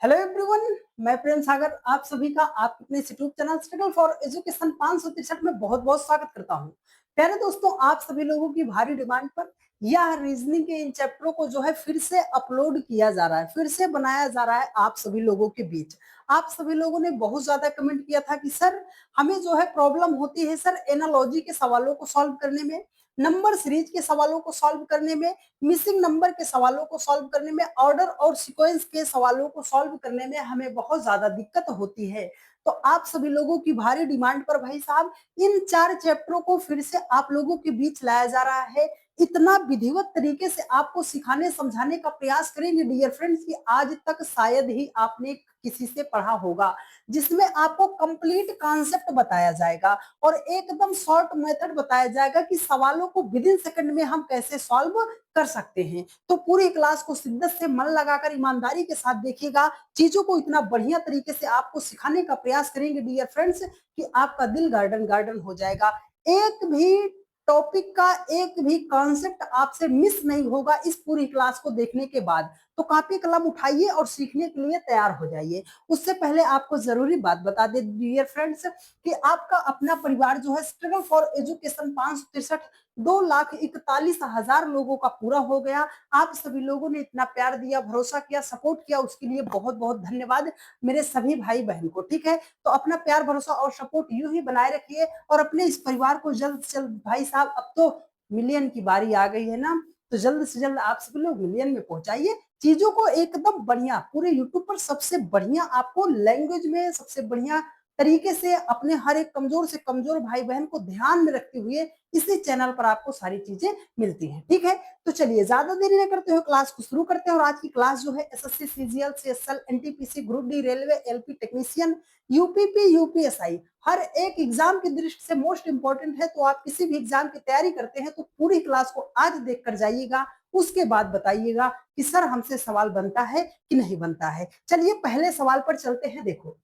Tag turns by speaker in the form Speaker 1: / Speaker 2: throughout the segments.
Speaker 1: Hello everyone, मैं प्रेम सागर आप सभी का आप अपने YouTube channel struggle for education 563 में बहुत बहुत स्वागत करता हूं। प्यारे दोस्तों, आप सभी लोगों की भारी डिमांड पर यह रीजनिंग के इन चैप्टरों को जो है फिर से अपलोड किया जा रहा है, फिर से बनाया जा रहा है आप सभी लोगों के बीच। आप सभी लोगों ने बहुत ज्यादा कमेंट किया था कि सर हमें जो है प्रॉब्लम होती है सर एनालॉजी के सवालों को सॉल्व करने में, नंबर सीरीज के सवालों को सॉल्व करने में, मिसिंग नंबर के सवालों को सॉल्व करने में, ऑर्डर और सीक्वेंस के सवालों को सॉल्व करने में हमें बहुत ज्यादा दिक्कत होती है। तो आप सभी लोगों की भारी डिमांड पर भाई साहब इन 4 चैप्टरों को फिर से आप लोगों के बीच लाया जा रहा है। इतना विधिवत तरीके से आपको सिखाने समझाने का प्रयास करेंगे डियर फ्रेंड्स कि आज तक शायद ही आपने किसी से पढ़ा होगा, जिसमें आपको कंप्लीट कॉन्सेप्ट बताया जाएगा और एकदम शॉर्ट मेथड बताया जाएगा कि सवालों को विद इन सेकंड में हम कैसे सॉल्व कर सकते हैं। तो पूरी क्लास को शिद्दत से मन लगाकर ईमानदारी के साथ देखिएगा। चीजों को इतना बढ़िया तरीके से आपको सिखाने का प्रयास करेंगे डियर फ्रेंड्स कि आपका दिल गार्डन गार्डन हो जाएगा। एक भी टॉपिक का एक भी कॉन्सेप्ट आपसे मिस नहीं होगा इस पूरी क्लास को देखने के बाद। तो कॉपी कलम उठाइए और सीखने के लिए तैयार हो जाइए। उससे पहले आपको जरूरी बात बता दे डियर फ्रेंड्स कि आपका अपना परिवार जो है स्ट्रगल फॉर एजुकेशन 563 2,41,000 लोगों का पूरा हो गया। आप सभी लोगों ने इतना प्यार दिया, भरोसा किया, सपोर्ट किया, उसके लिए बहुत बहुत धन्यवाद मेरे सभी भाई बहन को। ठीक है, तो अपना प्यार भरोसा और सपोर्ट यूं ही बनाए रखिए और अपने इस परिवार को जल्द से जल्द भाई साहब, अब तो मिलियन की बारी आ गई है ना, तो जल्द से जल्द आप सभी लोग मिलियन में पहुंचाइए। चीजों को एकदम बढ़िया पूरे यूट्यूब पर सबसे बढ़िया आपको लैंग्वेज में सबसे बढ़िया तरीके से अपने हर एक कमजोर से कमजोर भाई बहन को ध्यान में रखते हुए इसी चैनल पर आपको सारी चीजें मिलती हैं। ठीक है, तो चलिए ज्यादा देरी न करते हुए क्लास को शुरू करते हैं। और आज की क्लास जो है SSC CGL CSL NTPC group D railway LP technician UPP UPSI हर एक एग्जाम की दृष्टि से मोस्ट इंपॉर्टेंट है। तो आप किसी भी एग्जाम की तैयारी करते हैं तो पूरी क्लास को आज देख कर जाइएगा, उसके बाद बताइएगा कि सर हमसे सवाल बनता है कि नहीं बनता है। चलिए पहले सवाल पर चलते हैं। देखो,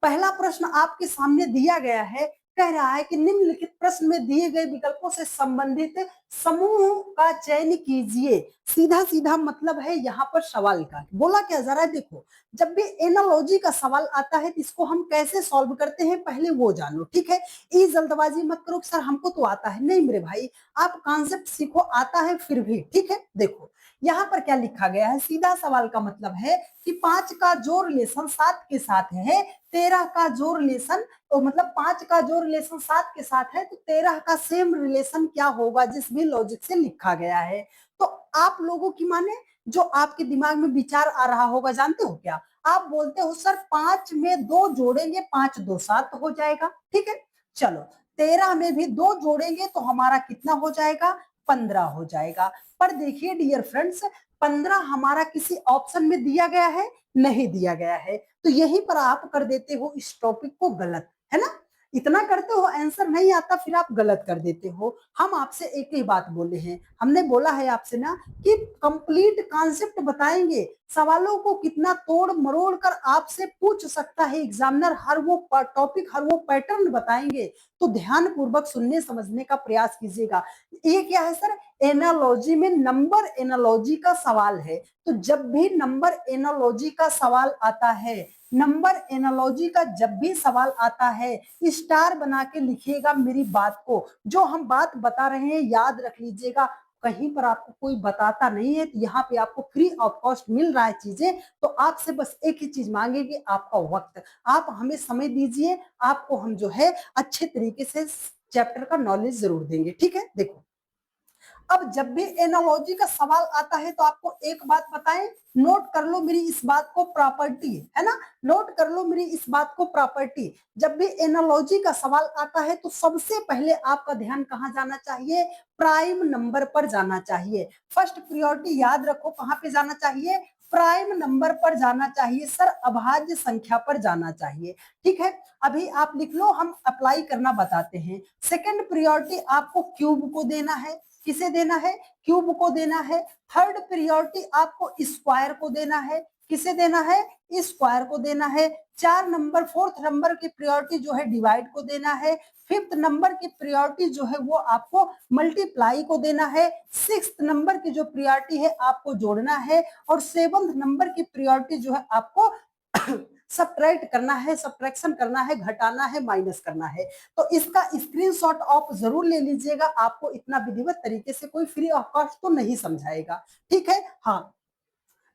Speaker 1: पहला प्रश्न आपके सामने दिया गया है, कह रहा है कि निम्नलिखित प्रश्न में दिए गए विकल्पों से संबंधित समूह का चयन कीजिए। सीधा सीधा मतलब है यहाँ पर सवाल का। बोला क्या, जरा देखो, जब भी एनालॉजी का सवाल आता है तो इसको हम कैसे सॉल्व करते हैं पहले वो जानो। ठीक है, ये जल्दबाजी मत करो सर हमको तो आता है, नहीं मेरे भाई, आप कॉन्सेप्ट सीखो, आता है फिर भी। ठीक है, देखो यहाँ पर क्या लिखा गया है। सीधा सवाल का मतलब है कि 5 का जो रिलेशन 7 के साथ है, 13 का जो रिलेशन, तो मतलब 5 का जो रिलेशन 7 के साथ है तो 13 का सेम रिलेशन क्या होगा, जिस भी लॉजिक से लिखा गया है। तो आप लोगों की माने जो आपके दिमाग में विचार आ रहा होगा, जानते हो क्या, आप बोलते हो सर 5 में 2 जोड़ेंगे 5 2 7 हो जाएगा। ठीक है, चलो 13 में भी 2 जोड़ेंगे तो हमारा कितना हो जाएगा, 15 हो जाएगा। पर देखिए डियर फ्रेंड्स, 15 हमारा किसी ऑप्शन में दिया गया है, नहीं दिया गया है। तो यहीं पर आप कर देते हो इस टॉपिक को गलत, है ना। इतना करते हो, आंसर नहीं आता फिर आप गलत कर देते हो। हम आपसे एक ही बात बोले हैं, हमने बोला है आपसे ना कि कंप्लीट कॉन्सेप्ट बताएंगे। सवालों को कितना तोड़ मरोड़ कर आपसे पूछ सकता है एग्जामिनर, हर वो टॉपिक हर वो पैटर्न बताएंगे। तो ध्यान पूर्वक सुनने समझने का प्रयास कीजिएगा। ये क्या है सर, एनालॉजी में नंबर एनालॉजी का सवाल है। तो जब भी नंबर एनालॉजी का सवाल आता है, नंबर एनालॉजी का जब भी सवाल आता है, स्टार बना के लिखिएगा मेरी बात को। जो हम बात बता रहे हैं याद रख लीजिएगा, कहीं पर आपको कोई बताता नहीं है, तो यहाँ पे आपको फ्री ऑफ कॉस्ट मिल रहा है चीजें। तो आपसे बस एक ही चीज मांगेगी, आपका वक्त। आप हमें समय दीजिए, आपको हम जो है अच्छे तरीके से चैप्टर का नॉलेज जरूर देंगे। ठीक है, देखो अब जब भी एनालॉजी का सवाल आता है तो आपको एक बात बताएं, नोट कर लो मेरी इस बात को, प्रॉपर्टी है ना, नोट कर लो मेरी इस बात को, प्रॉपर्टी। जब भी एनालॉजी का सवाल आता है तो सबसे पहले आपका ध्यान कहां जाना चाहिए, प्राइम नंबर पर जाना चाहिए। फर्स्ट प्रायोरिटी याद रखो, कहां पे जाना चाहिए, प्राइम नंबर पर जाना चाहिए सर, अभाज्य संख्या पर जाना चाहिए। ठीक है, अभी आप लिख लो, हम अप्लाई करना बताते हैं। सेकंड प्रायोरिटी आपको क्यूब को देना है। किसे देना है, क्यूब को देना है। थर्ड प्रायोरिटी आपको स्क्वायर को देना है, किसे देना है, स्क्वायर को देना है। 4 नंबर 4th नंबर की प्रायोरिटी जो है डिवाइड को देना है। 5th नंबर की प्रायोरिटी जो है वो आपको मल्टीप्लाई को देना है। 6th नंबर की जो प्रायोरिटी है आपको जोड़ना है। और 7th नंबर की प्रायोरिटी जो है आपको सब्ट्रैक्ट करना है, सब्ट्रैक्शन करना है, घटाना है, माइनस करना है। तो इसका स्क्रीनशॉट आप जरूर ले लीजिएगा, आपको इतना विधिवत तरीके से कोई फ्री ऑफ कॉस्ट तो नहीं समझाएगा, ठीक है। हाँ,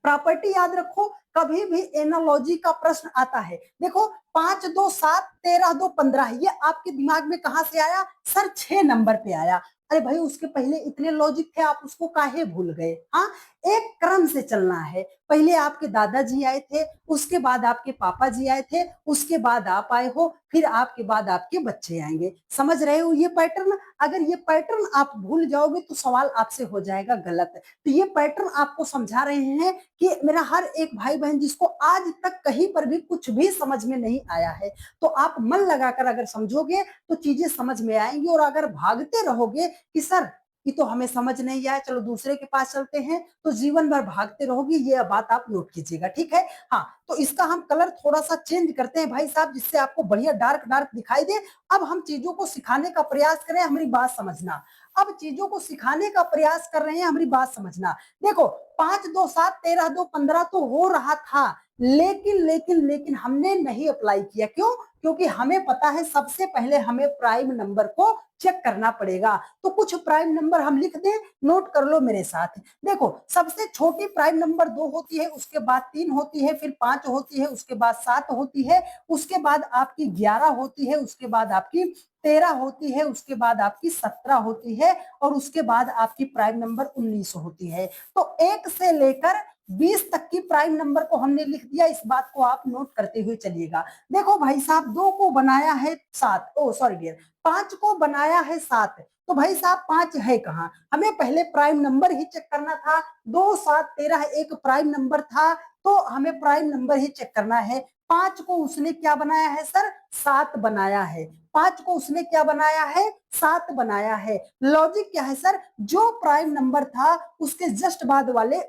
Speaker 1: प्रॉपर्टी याद रखो, कभी भी एनालॉजी का प्रश्न आता है, देखो 5 2 7 13 2 15, ये आपके दिमाग में कहां से आया सर, 6 नंबर पे आया। अरे भाई उसके पहले इतने लॉजिक थे, आप उसको काहे भूल गए। हाँ, एक क्रम से चलना है, पहले आपके दादाजी आए थे, उसके बाद आपके पापा जी आए थे, उसके बाद आप आए हो, फिर आपके बाद आपके बच्चे आएंगे। समझ रहे हो ये पैटर्न। अगर ये पैटर्न आप भूल जाओगे तो सवाल आपसे हो जाएगा गलत। तो ये पैटर्न आपको समझा रहे हैं कि मेरा हर एक भाई बहन जिसको आज तक कहीं पर भी कुछ भी समझ में नहीं आया है, तो आप मन लगाकर अगर समझोगे तो चीजें समझ में आएंगी। और अगर भागते रहोगे कि सर ये तो हमें समझ नहीं आया, चलो दूसरे के पास चलते हैं, तो जीवन भर भागते रहोगे। ये बात आप नोट कीजिएगा, ठीक है। हाँ, तो इसका हम कलर थोड़ा सा चेंज करते हैं भाई साहब, जिससे आपको बढ़िया डार्क डार्क दिखाई दे। अब हम चीजों को सिखाने का प्रयास करें, हमारी बात समझना। अब चीजों को सिखाने का प्रयास कर रहे हैं, हमारी बात समझना। देखो 5 2 7 13 2 15 तो हो रहा था, लेकिन हमने नहीं अप्लाई किया। क्यों? क्योंकि हमें पता है सबसे पहले हमें प्राइम नंबर को चेक करना पड़ेगा। तो कुछ प्राइम नंबर हम लिख दें, नोट कर लो मेरे साथ। देखो सबसे छोटी प्राइम नंबर 2 होती है, उसके बाद 3 होती है, फिर 5 होती है, उसके बाद 7 होती है, उसके बाद आपकी 11 होती है, उसके बाद आपकी 13 होती है, उसके बाद आपकी 17 होती है, और उसके बाद आपकी प्राइम नंबर 19 होती है। तो 1 से लेकर 20 तक की प्राइम नंबर को हमने लिख दिया। इस बात को आप नोट करते हुए चलिएगा। देखो भाई साहब 2 को बनाया है 7, ओ सॉरी डियर, 5 को बनाया है 7, तो भाई साहब 5 है कहाँ, हमें पहले प्राइम नंबर ही चेक करना था। 2 7 13 एक प्राइम नंबर था, तो हमें प्राइम नंबर ही चेक करना है। 5 को उसने क्या बनाया है सर, 7 बनाया है। 5 को उसने क्या बनाया है, 7 बनाया है। लॉजिक क्या है सर, जो प्राइम नंबर था उसके जस्ट बाद वाले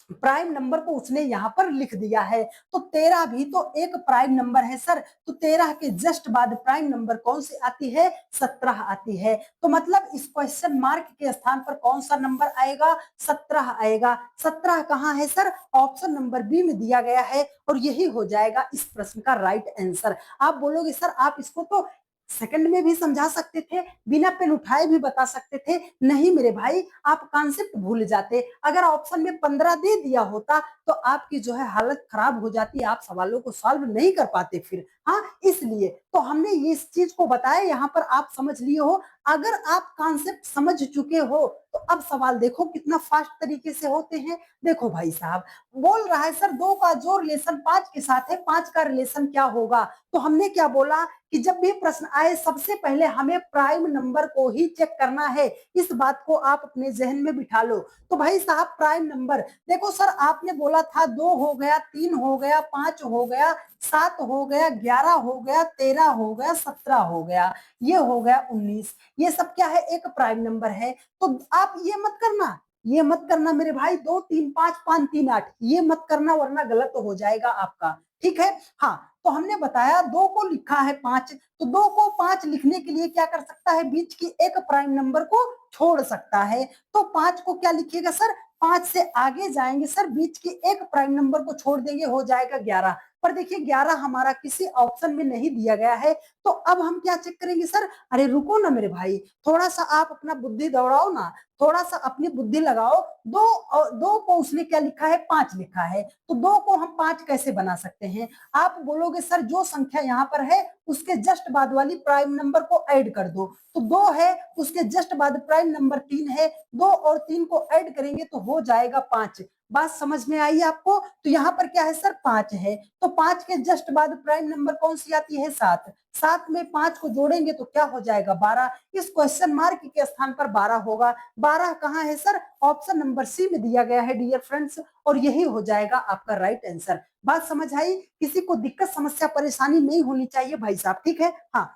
Speaker 1: प्राइम नंबर को उसने यहां पर लिख दिया है। तो 13 भी तो एक प्राइम नंबर है सर, तो 13 के जस्ट बाद प्राइम नंबर कौन सी आती है, 17 आती है। तो मतलब इस क्वेश्चन मार्क के स्थान पर कौन सा नंबर आएगा, 17 आएगा। 17 कहां है सर, ऑप्शन नंबर बी में दिया गया है, और यही हो जाएगा इस प्रश्न का राइट आंसर। आप बोलोगे सर आप इसको तो सेकंड में भी समझा सकते थे, बिना पेन उठाए भी बता सकते थे। नहीं मेरे भाई, आप कॉन्सेप्ट भूल जाते। अगर ऑप्शन में 15 दे दिया होता तो आपकी जो है हालत खराब हो जाती, आप सवालों को सॉल्व नहीं कर पाते फिर। हाँ, इसलिए तो हमने इस चीज को बताया, यहाँ पर आप समझ लिए हो। अगर आप कॉन्सेप्ट समझ चुके हो तो अब सवाल देखो कितना फास्ट तरीके से होते हैं। देखो भाई साहब बोल रहा है सर 2 का जो रिलेशन 5 के साथ है, 5 का रिलेशन क्या होगा। तो हमने क्या बोला कि जब भी प्रश्न आए सबसे पहले हमें प्राइम नंबर को ही चेक करना है। इस बात को आप अपने जहन में बिठा लो। तो भाई साहब प्राइम नंबर देखो सर, आपने बोला था 2 हो गया, 3 हो गया, 5 हो गया, 7 हो गया, 11 हो गया, 13 हो गया, 17 हो गया, ये हो गया 19। ये सब क्या है, एक प्राइम नंबर है। तो आप ये मत करना, ये मत करना मेरे भाई, 2 3 5 5 3 8 ये मत करना, वरना गलत हो जाएगा आपका, ठीक है। हाँ, तो हमने बताया 2 को लिखा है 5, तो 2 को 5 लिखने के लिए क्या कर सकता है, बीच की एक प्राइम नंबर को छोड़ सकता है। तो 5 को क्या लिखिएगा सर, 5 से आगे जाएंगे सर, बीच की एक प्राइम नंबर को छोड़ देंगे, हो जाएगा 11। पर देखिए 11 हमारा किसी ऑप्शन में नहीं दिया गया है। तो अब हम क्या चेक करेंगे सर, अरे रुको ना मेरे भाई, थोड़ा सा आप अपना बुद्धि दौड़ाओ ना, थोड़ा सा अपनी बुद्धि लगाओ। 2 को उसने क्या लिखा है, 5 लिखा है, तो 2 को हम 5 कैसे बना सकते हैं। आप बोलोगे सर जो संख्या यहाँ पर है उसके जस्ट बाद वाली प्राइम नंबर को ऐड कर दो। तो 2 है, उसके जस्ट बाद प्राइम नंबर 3 है, 2 और 3 को ऐड करेंगे तो हो जाएगा 5। बात समझ में आई आपको। तो यहाँ पर क्या है सर, 5 है, तो 5 के जस्ट बाद प्राइम नंबर कौन सी आती है, 7। 7 में 5 को जोड़ेंगे तो क्या हो जाएगा, 12। इस क्वेश्चन मार्क के स्थान पर 12 होगा। 12 कहाँ है सर, ऑप्शन नंबर सी में दिया गया है डियर फ्रेंड्स, और यही हो जाएगा आपका राइट आंसर। बात समझ आई, किसी को दिक्कत समस्या परेशानी नहीं होनी चाहिए भाई साहब, ठीक है। हाँ,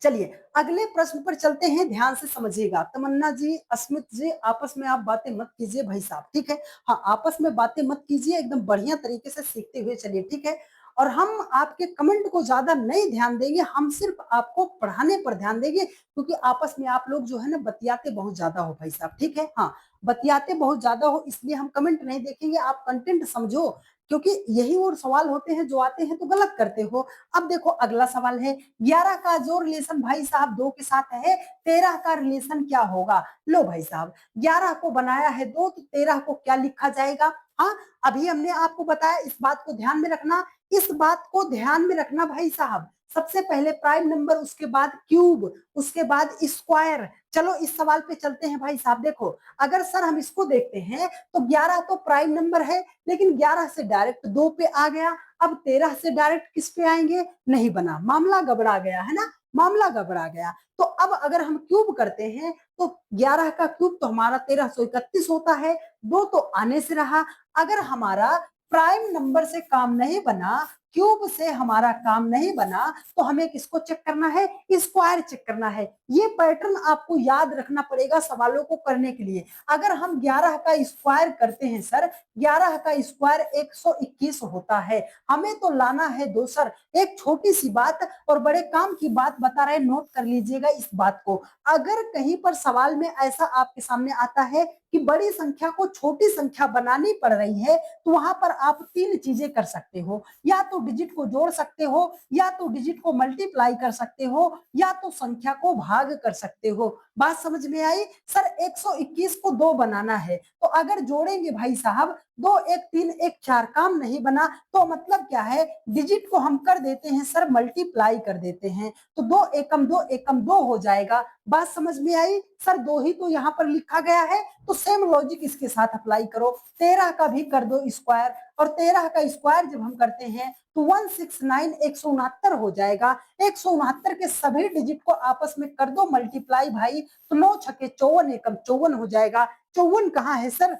Speaker 1: चलिए अगले प्रश्न पर चलते हैं, ध्यान से समझिएगा। तमन्ना जी, अस्मित जी, आपस में आप बातें मत कीजिए भाई साहब, ठीक है। हाँ, आपस में बातें मत कीजिए, एकदम बढ़िया तरीके से सीखते हुए चलिए, ठीक है। और हम आपके कमेंट को ज्यादा नहीं ध्यान देंगे, हम सिर्फ आपको पढ़ाने पर ध्यान देंगे, क्योंकि आपस में आप लोग जो है ना बतियाते बहुत ज्यादा हो भाई साहब, ठीक है। हाँ, बतियाते बहुत ज्यादा हो, इसलिए हम कमेंट नहीं देखेंगे, आप कंटेंट समझो, क्योंकि यही वो सवाल होते हैं जो आते हैं तो गलत करते हो। अब देखो अगला सवाल है, 11 का जो रिलेशन भाई साहब 2 के साथ है, 13 का रिलेशन क्या होगा? लो भाई साहब, 11 को बनाया है 2, तो 13 को क्या लिखा जाएगा? हाँ, अभी हमने आपको बताया, इस बात को ध्यान में रखना, इस बात को ध्यान में रखना भाई साहब। सबसे पहले प्राइम नंबर, उसके बाद क्यूब, उसके बाद स्क्वायर। चलो इस सवाल पे चलते हैं भाई साहब। देखो अगर सर हम इसको देखते हैं तो 11 तो प्राइम नंबर है, लेकिन 11 से डायरेक्ट 2 पे आ गया। अब 13 से डायरेक्ट किस पे आएंगे? नहीं बना, मामला गड़बड़ा गया है ना, मामला गड़बड़ा गया। तो अब अगर हम क्यूब करते हैं तो 11 का क्यूब तो हमारा 1331 होता है, 2 तो आने से रहा। अगर हमारा प्राइम नंबर से काम नहीं बना, क्यूब से हमारा काम नहीं बना, तो हमें किसको चेक करना है? स्क्वायर चेक करना है। ये पैटर्न आपको याद रखना पड़ेगा सवालों को करने के लिए। अगर हम 11 का स्क्वायर करते हैं सर, 11 का स्क्वायर 121 होता है, हमें तो लाना है 2 सर। एक छोटी सी बात और बड़े काम की बात बता रहे, नोट कर लीजिएगा इस बात को। अगर कहीं पर सवाल में ऐसा आपके सामने आता है कि बड़ी संख्या को छोटी संख्या बनानी पड़ रही है, तो वहां पर आप 3 चीजें कर सकते हो, या तो डिजिट को जोड़ सकते हो, या तो डिजिट को मल्टीप्लाई कर सकते हो, या तो संख्या को भाग कर सकते हो। बात समझ में आई? सर 121 को 2 बनाना है, तो अगर जोड़ेंगे भाई साहब 2 1 3 1 4, काम नहीं बना, तो मतलब क्या है, डिजिट को हम कर देते हैं सर मल्टीप्लाई कर देते हैं, तो 2 एकम 2 एकम 2 हो जाएगा। बात समझ में आई? सर 2 ही तो यहाँ पर लिखा गया है, तो सेम लॉजिक इसके साथ अप्लाई करो, 13 का भी कर दो स्क्वायर, और 13 का स्क्वायर जब हम करते हैं तो 169 169 हो जाएगा। 169 के सभी डिजिट को आपस में कर दो मल्टीप्लाई भाई, तो 9 छके 54 एकम 54 हो जाएगा। 54 कहाँ है सर?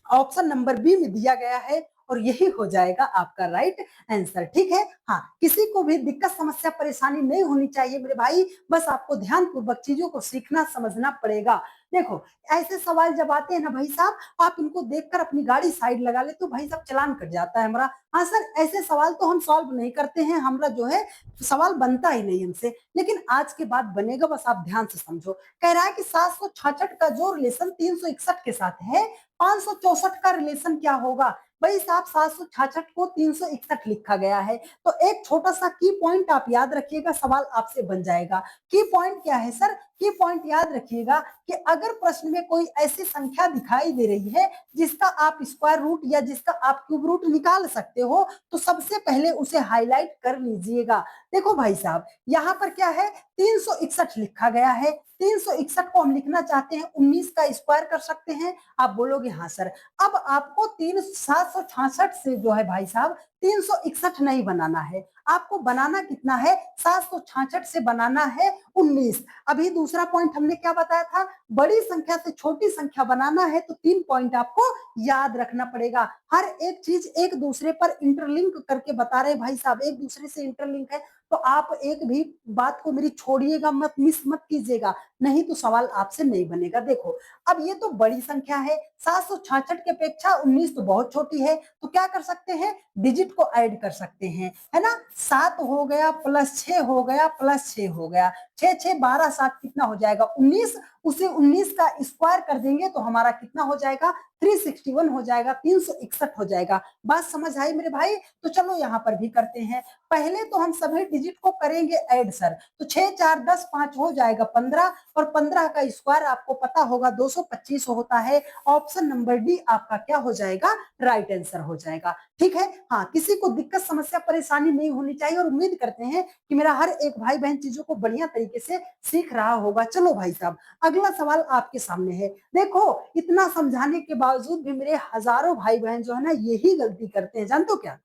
Speaker 1: ऑप्शन नंबर बी में दिया गया है, और यही हो जाएगा आपका राइट आंसर, ठीक है। हाँ, किसी को भी दिक्कत समस्या परेशानी नहीं होनी चाहिए मेरे भाई, बस आपको ध्यान पूर्वक चीजों को सीखना समझना पड़ेगा। देखो ऐसे सवाल जब आते हैं ना भाई साहब, आप इनको देखकर अपनी गाड़ी साइड लगा ले तो भाई साहब चलान कट जाता है हमारा। हाँ सर, ऐसे सवाल तो हम सॉल्व नहीं करते हैं, हमारा जो है सवाल बनता ही नहीं हमसे, लेकिन आज के बाद बनेगा, बस आप ध्यान से समझो। कह रहा है कि 766 का जो रिलेशन 361 के साथ है, 564 का रिलेशन क्या होगा? भाई साहब 766 को 361 लिखा गया है, तो एक छोटा सा की पॉइंट आप याद रखिएगा, सवाल आपसे बन जाएगा। की पॉइंट क्या है सर? की पॉइंट याद रखिएगा कि अगर प्रश्न में कोई ऐसी संख्या दिखाई दे रही है जिसका आप स्क्वायर रूट या जिसका आप क्यूब रूट निकाल सकते हो, तो सबसे पहले उसे हाईलाइट कर लीजिएगा। देखो भाई साहब, यहाँ पर क्या है, 361 लिखा गया है, 361 को हम लिखना चाहते हैं 19 का स्क्वायर कर सकते हैं। आप बोलोगे हाँ सर। अब आपको 766 से जो है भाई साहब 361 नहीं बनाना है, आपको बनाना कितना है? 766 से बनाना है 19। अभी दूसरा पॉइंट हमने क्या बताया था, बड़ी संख्या से छोटी संख्या बनाना है, तो 3 पॉइंट आपको याद रखना पड़ेगा। हर एक चीज एक दूसरे पर इंटरलिंक करके बता रहे भाई साहब, एक दूसरे से इंटरलिंक है, तो आप एक भी बात को मेरी छोड़िएगा मत, मिस मत कीजिएगा, नहीं तो सवाल आपसे नहीं बनेगा। देखो अब ये तो बड़ी संख्या है, 766 की अपेक्षा 19 तो बहुत छोटी है, तो क्या कर सकते हैं, डिजिट को ऐड कर सकते हैं, है ना। 7 हो गया प्लस 6 हो गया प्लस 6 हो गया, 6 6 12 7 कितना हो जाएगा? 19। उसे 19 का स्क्वायर कर देंगे तो हमारा कितना हो जाएगा? 361 हो जाएगा, 361 हो जाएगा। बात समझ आई मेरे भाई? तो चलो यहाँ पर भी करते हैं। पहले तो हम सभी डिजिट को करेंगे ऐड सर, तो 6 4 10 5 हो जाएगा 15, और 15 का स्क्वायर आपको पता होगा 225 होता है। ऑप्शन नंबर डी आपका क्या हो जाएगा? राइट आंसर हो जाएगा, ठीक है। हाँ, किसी को दिक्कत समस्या परेशानी नहीं होनी चाहिए, और उम्मीद करते हैं कि मेरा हर एक भाई बहन चीजों को बढ़िया तरीके से सीख रहा होगा। चलो भाई साहब, अगला सवाल आपके सामने है। देखो इतना समझाने के बावजूद भी मेरे हजारों भाई बहन जो है ना यही गलती करते हैं, जानते हो क्या?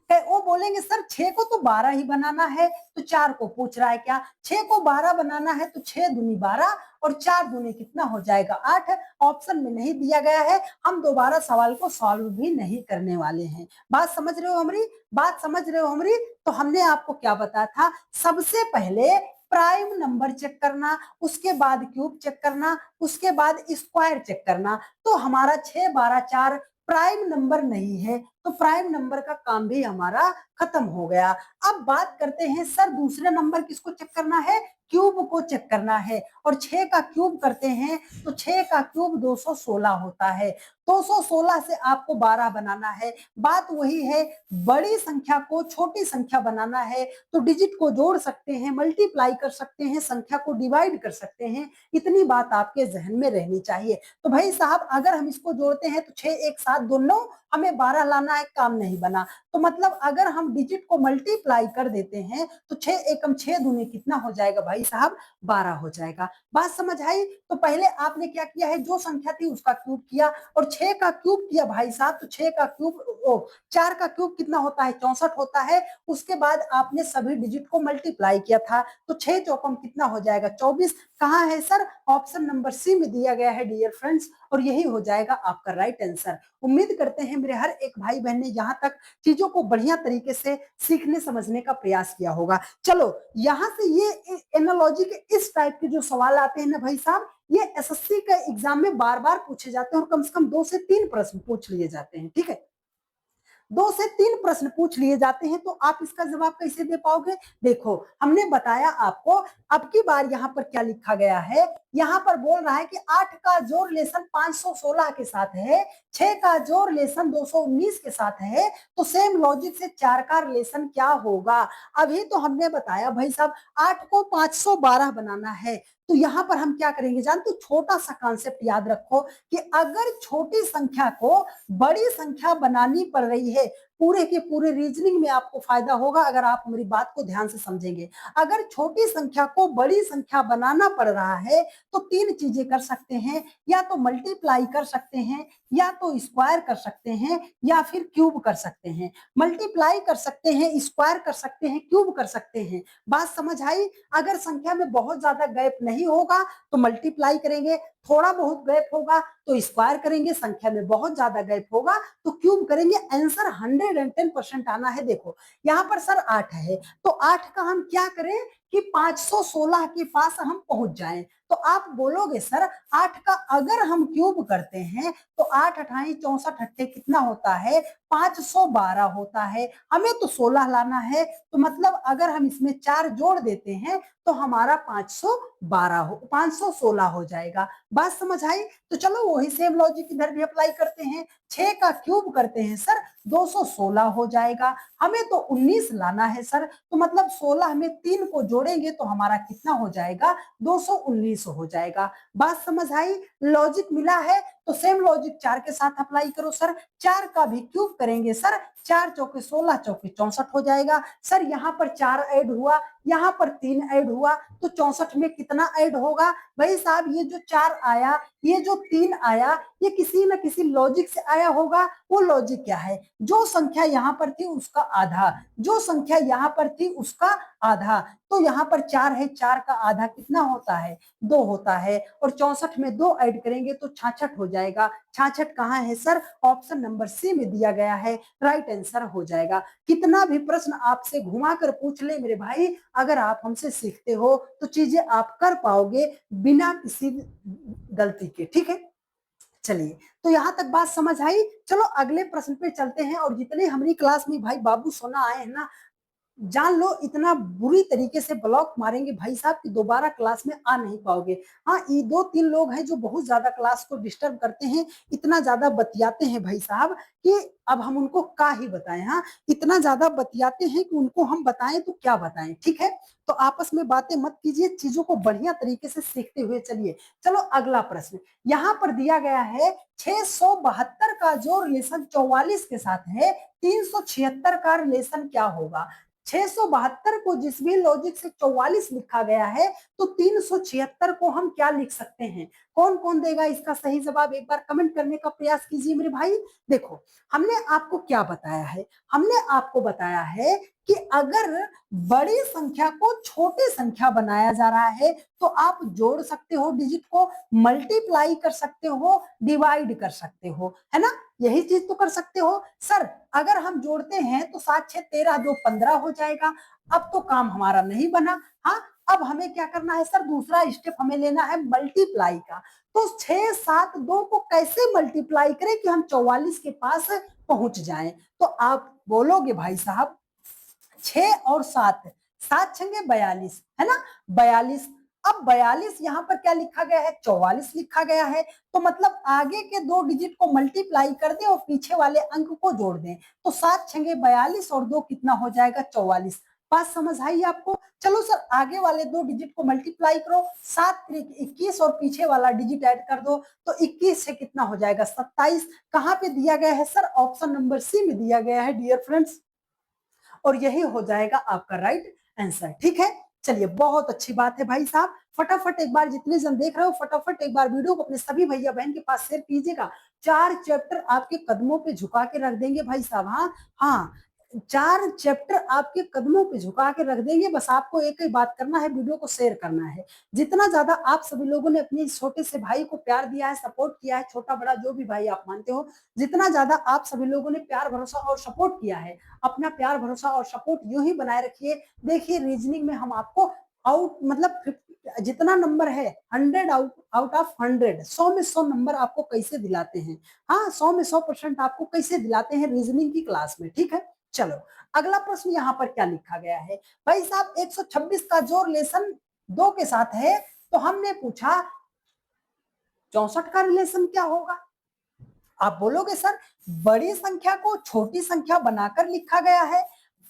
Speaker 1: वो बोलेंगे सर 6 को तो 12 ही बनाना है, तो 4 को पूछ रहा है क्या? 6 को 12 बनाना है तो 6 दूनी 12 और 4 दूनी कितना हो जाएगा 8। ऑप्शन में नहीं दिया गया है, हम दोबारा सवाल को सॉल्व भी नहीं करने वाले हैं। बात समझ रहे हो हमारी? बात समझ रहे हो हमारी? तो हमने आपको क्या बताया था, सबसे पहले प्राइम नंबर चेक करना, उसके बाद क्यूब चेक करना, उसके बाद स्क्वायर चेक करना। तो हमारा 6 12 4 प्राइम नंबर नहीं है, तो प्राइम नंबर का काम भी हमारा खत्म हो गया। अब बात करते हैं सर दूसरे नंबर किसको चेक करना है, क्यूब को चेक करना है। और 6 का क्यूब करते हैं तो 6 का क्यूब 216 होता है। 216 से आपको 12 बनाना है। बात वही है, बड़ी संख्या को छोटी संख्या बनाना है तो डिजिट को जोड़ सकते हैं, मल्टीप्लाई कर सकते हैं, संख्या को डिवाइड कर सकते हैं। इतनी बात आपके जहन में रहनी चाहिए। तो भाई साहब अगर हम इसको जोड़ते हैं तो 6 1 7 दोनों, हमें 12 लाना है, काम नहीं बना। तो मतलब अगर हम डिजिट को मल्टीप्लाई कर देते हैं तो 6 एकम 6 दूनी कितना हो जाएगा भाई साहब, 12 हो जाएगा। बात समझ आई? तो पहले आपने क्या किया है, जो संख्या थी उसका क्यूब किया और 6 का क्यूब किया भाई साहब, तो 6 का क्यूब 4 का क्यूब कितना होता है, 64 होता है। उसके बाद आपने सभी डिजिट को मल्टीप्लाई किया था तो 6 चौकम कितना हो जाएगा 24। कहाँ है सर, ऑप्शन नंबर सी में दिया गया है डियर फ्रेंड्स, और यही हो जाएगा आपका राइट आंसर। उम्मीद करते हैं मेरे हर एक भाई बहन ने यहाँ तक चीजों को बढ़िया तरीके से सीखने समझने का प्रयास किया होगा। चलो यहाँ से ये एनालॉजी के इस टाइप के जो सवाल आते हैं ना भाई साहब, ये एसएससी का एग्जाम में बार बार पूछे जाते हैं और कम से कम 2 से 3 प्रश्न पूछ लिए जाते हैं। ठीक है, 2 से 3 प्रश्न पूछ लिए जाते हैं, तो आप इसका जवाब कैसे दे पाओगे? देखो हमने बताया आपको, अब की बार यहाँ पर क्या लिखा गया है, यहाँ पर बोल रहा है कि 8 का जोड़ रिलेशन 516 के साथ है, 6 का जोड़ रिलेशन 219 के साथ है, तो सेम लॉजिक से 4 का रिलेशन क्या होगा? अभी तो हमने बताया भाई साहब 8 को 512 बनाना है, तो यहाँ पर हम क्या करेंगे जानते हो, छोटा सा कॉन्सेप्ट याद रखो कि अगर छोटी संख्या को बड़ी संख्या बनानी पड़ रही है, पूरे के पूरे रीजनिंग में आपको फायदा होगा अगर आप मेरी बात को ध्यान से समझेंगे। अगर छोटी संख्या को बड़ी संख्या बनाना पड़ रहा है तो 3 चीजें कर सकते हैं, या तो मल्टीप्लाई कर सकते हैं, या तो स्क्वायर कर सकते हैं, या फिर क्यूब कर सकते हैं। मल्टीप्लाई कर सकते हैं, स्क्वायर कर सकते हैं, क्यूब कर सकते हैं। बात समझ आई? अगर संख्या में बहुत ज्यादा गैप नहीं होगा तो मल्टीप्लाई करेंगे, थोड़ा बहुत गैप होगा तो स्क्वायर करेंगे, संख्या में बहुत ज्यादा गैप होगा तो क्यूब करेंगे। आंसर 110% आना है। देखो यहाँ पर सर 8 है, तो 8 का हम क्या करें कि 516 के पास हम पहुंच जाएं। तो आप बोलोगे सर 8 का अगर हम क्यूब करते हैं तो 8 अठाई 64 अट्ठे कितना होता है, 512 होता है। हमें तो 16 लाना है, तो मतलब अगर हम इसमें 4 जोड़ देते हैं तो हमारा 516 हो जाएगा। बात समझ आई? तो चलो वही सेम लॉजिक इधर भी अप्लाई करते हैं। 6 का क्यूब करते हैं सर, 216 हो जाएगा। हमें तो 19 लाना है सर, तो मतलब 16 में 3 को जोड़ेंगे तो हमारा कितना हो जाएगा, 219 हो जाएगा। बात समझ आई? लॉजिक मिला है, तो सेम लॉजिक 4 के साथ अप्लाई करो सर। 4 का भी क्यूब करेंगे सर, 4 चौके 16 चौके 64 हो जाएगा। सर यहाँ पर 4 ऐड हुआ, यहाँ पर 3 ऐड हुआ, तो 64 में कितना ऐड होगा भाई साहब? ये जो 4 आया, ये जो 3 आया, ये किसी न किसी लॉजिक से आया होगा। वो लॉजिक क्या है, जो संख्या यहाँ पर थी उसका आधा, जो संख्या यहाँ पर थी उसका आधा। तो यहाँ पर 4 है, 4 का आधा कितना होता है, 2 होता है, और 64 में 2 ऐड करेंगे तो 66 हो जाएगा। 66 कहाँ है सर, ऑप्शन नंबर सी में दिया गया है, राइट आंसर हो जाएगा। कितना भी प्रश्न आपसे घुमा कर पूछ ले मेरे भाई, अगर आप हमसे सीखते हो तो चीजें आप कर पाओगे बिना किसी गलती के। ठीक है, चलिए तो यहां तक बात समझ आई। चलो अगले प्रश्न पे चलते हैं। और जितने हमारी क्लास में भाई बाबू सोना आए हैं ना, जान लो इतना बुरी तरीके से ब्लॉक मारेंगे भाई साहब कि दोबारा क्लास में आ नहीं पाओगे। हाँ, ये 2-3 लोग हैं जो बहुत ज्यादा क्लास को डिस्टर्ब करते हैं, इतना ज्यादा बतियाते हैं भाई साहब कि अब हम उनको क्या ही बताएं। हाँ, इतना ज्यादा बतियाते हैं कि उनको हम बताएं तो क्या बताएं। ठीक है, तो आपस में बातें मत कीजिए, चीजों को बढ़िया तरीके से सीखते हुए चलिए। चलो अगला प्रश्न यहाँ पर दिया गया है, 672 का जो रिलेशन 44 के साथ है, 376 का रिलेशन क्या होगा? 672 को जिस भी लॉजिक से 44 लिखा गया है, तो 376 को हम क्या लिख सकते हैं? कौन कौन देगा इसका सही जवाब, एक बार कमेंट करने का प्रयास कीजिए मेरे भाई। देखो हमने आपको क्या बताया है, हमने आपको बताया है कि अगर बड़ी संख्या को छोटी संख्या बनाया जा रहा है तो आप जोड़ सकते हो डिजिट को, मल्टीप्लाई कर सकते हो, डिवाइड कर सकते हो, है ना, यही चीज तो कर सकते हो। सर अगर हम जोड़ते हैं तो 7 6 13 2 15 हो जाएगा। अब तो काम हमारा नहीं बना। हाँ, अब हमें क्या करना है सर, दूसरा स्टेप हमें लेना है मल्टीप्लाई का। तो 6 7 2 को कैसे मल्टीप्लाई करें कि हम 44 के पास पहुंच जाएं। तो आप बोलोगे भाई साहब 6 और 7, 7 छंगे 42, है ना, 42। अब 42 यहाँ पर क्या लिखा गया है, 44 लिखा गया है। तो मतलब आगे के दो डिजिट को मल्टीप्लाई कर दें और पीछे वाले अंक को जोड़ दें। तो 7 छंगे 42 और 2 कितना हो जाएगा, 44। बात समझ आई आपको। चलो सर आगे वाले दो डिजिट को मल्टीप्लाई करो, 7 3 21 और पीछे वाला डिजिट ऐड कर दो तो 21 से कितना हो जाएगा, 27। कहाँ पे दिया गया है सर, ऑप्शन नंबर सी में दिया गया है डियर फ्रेंड्स, और यही हो जाएगा आपका राइट आंसर। ठीक है, चलिए बहुत अच्छी बात है भाई साहब। फटाफट एक बार जितने जन देख रहे हो फटाफट एक बार वीडियो को अपने सभी भैया बहन के पास शेयर कीजिएगा। 4 चैप्टर आपके कदमों पे झुका के रख देंगे भाई साहब। हाँ हाँ, 4 चैप्टर आपके कदमों पे झुका के रख देंगे। बस आपको एक ही बात करना है, वीडियो को शेयर करना है। जितना ज्यादा आप सभी लोगों ने अपने छोटे से भाई को प्यार दिया है, सपोर्ट किया है, छोटा बड़ा जो भी भाई आप मानते हो, जितना ज्यादा आप सभी लोगों ने प्यार भरोसा और सपोर्ट किया है, अपना प्यार भरोसा और सपोर्ट यूं ही बनाए रखिए। देखिए रीजनिंग में हम आपको आउट मतलब जितना नंबर है 100 आउट ऑफ 100, 100 में 100 नंबर आपको कैसे दिलाते हैं। हाँ, 100 में 100% आपको कैसे दिलाते हैं रीजनिंग की क्लास में। ठीक है, चलो अगला प्रश्न यहाँ पर क्या लिखा गया है भाई साहब, 126 का जो रिलेशन 2 के साथ है तो हमने पूछा 64 का रिलेशन क्या होगा। आप बोलोगे सर बड़ी संख्या को छोटी संख्या बनाकर लिखा गया है,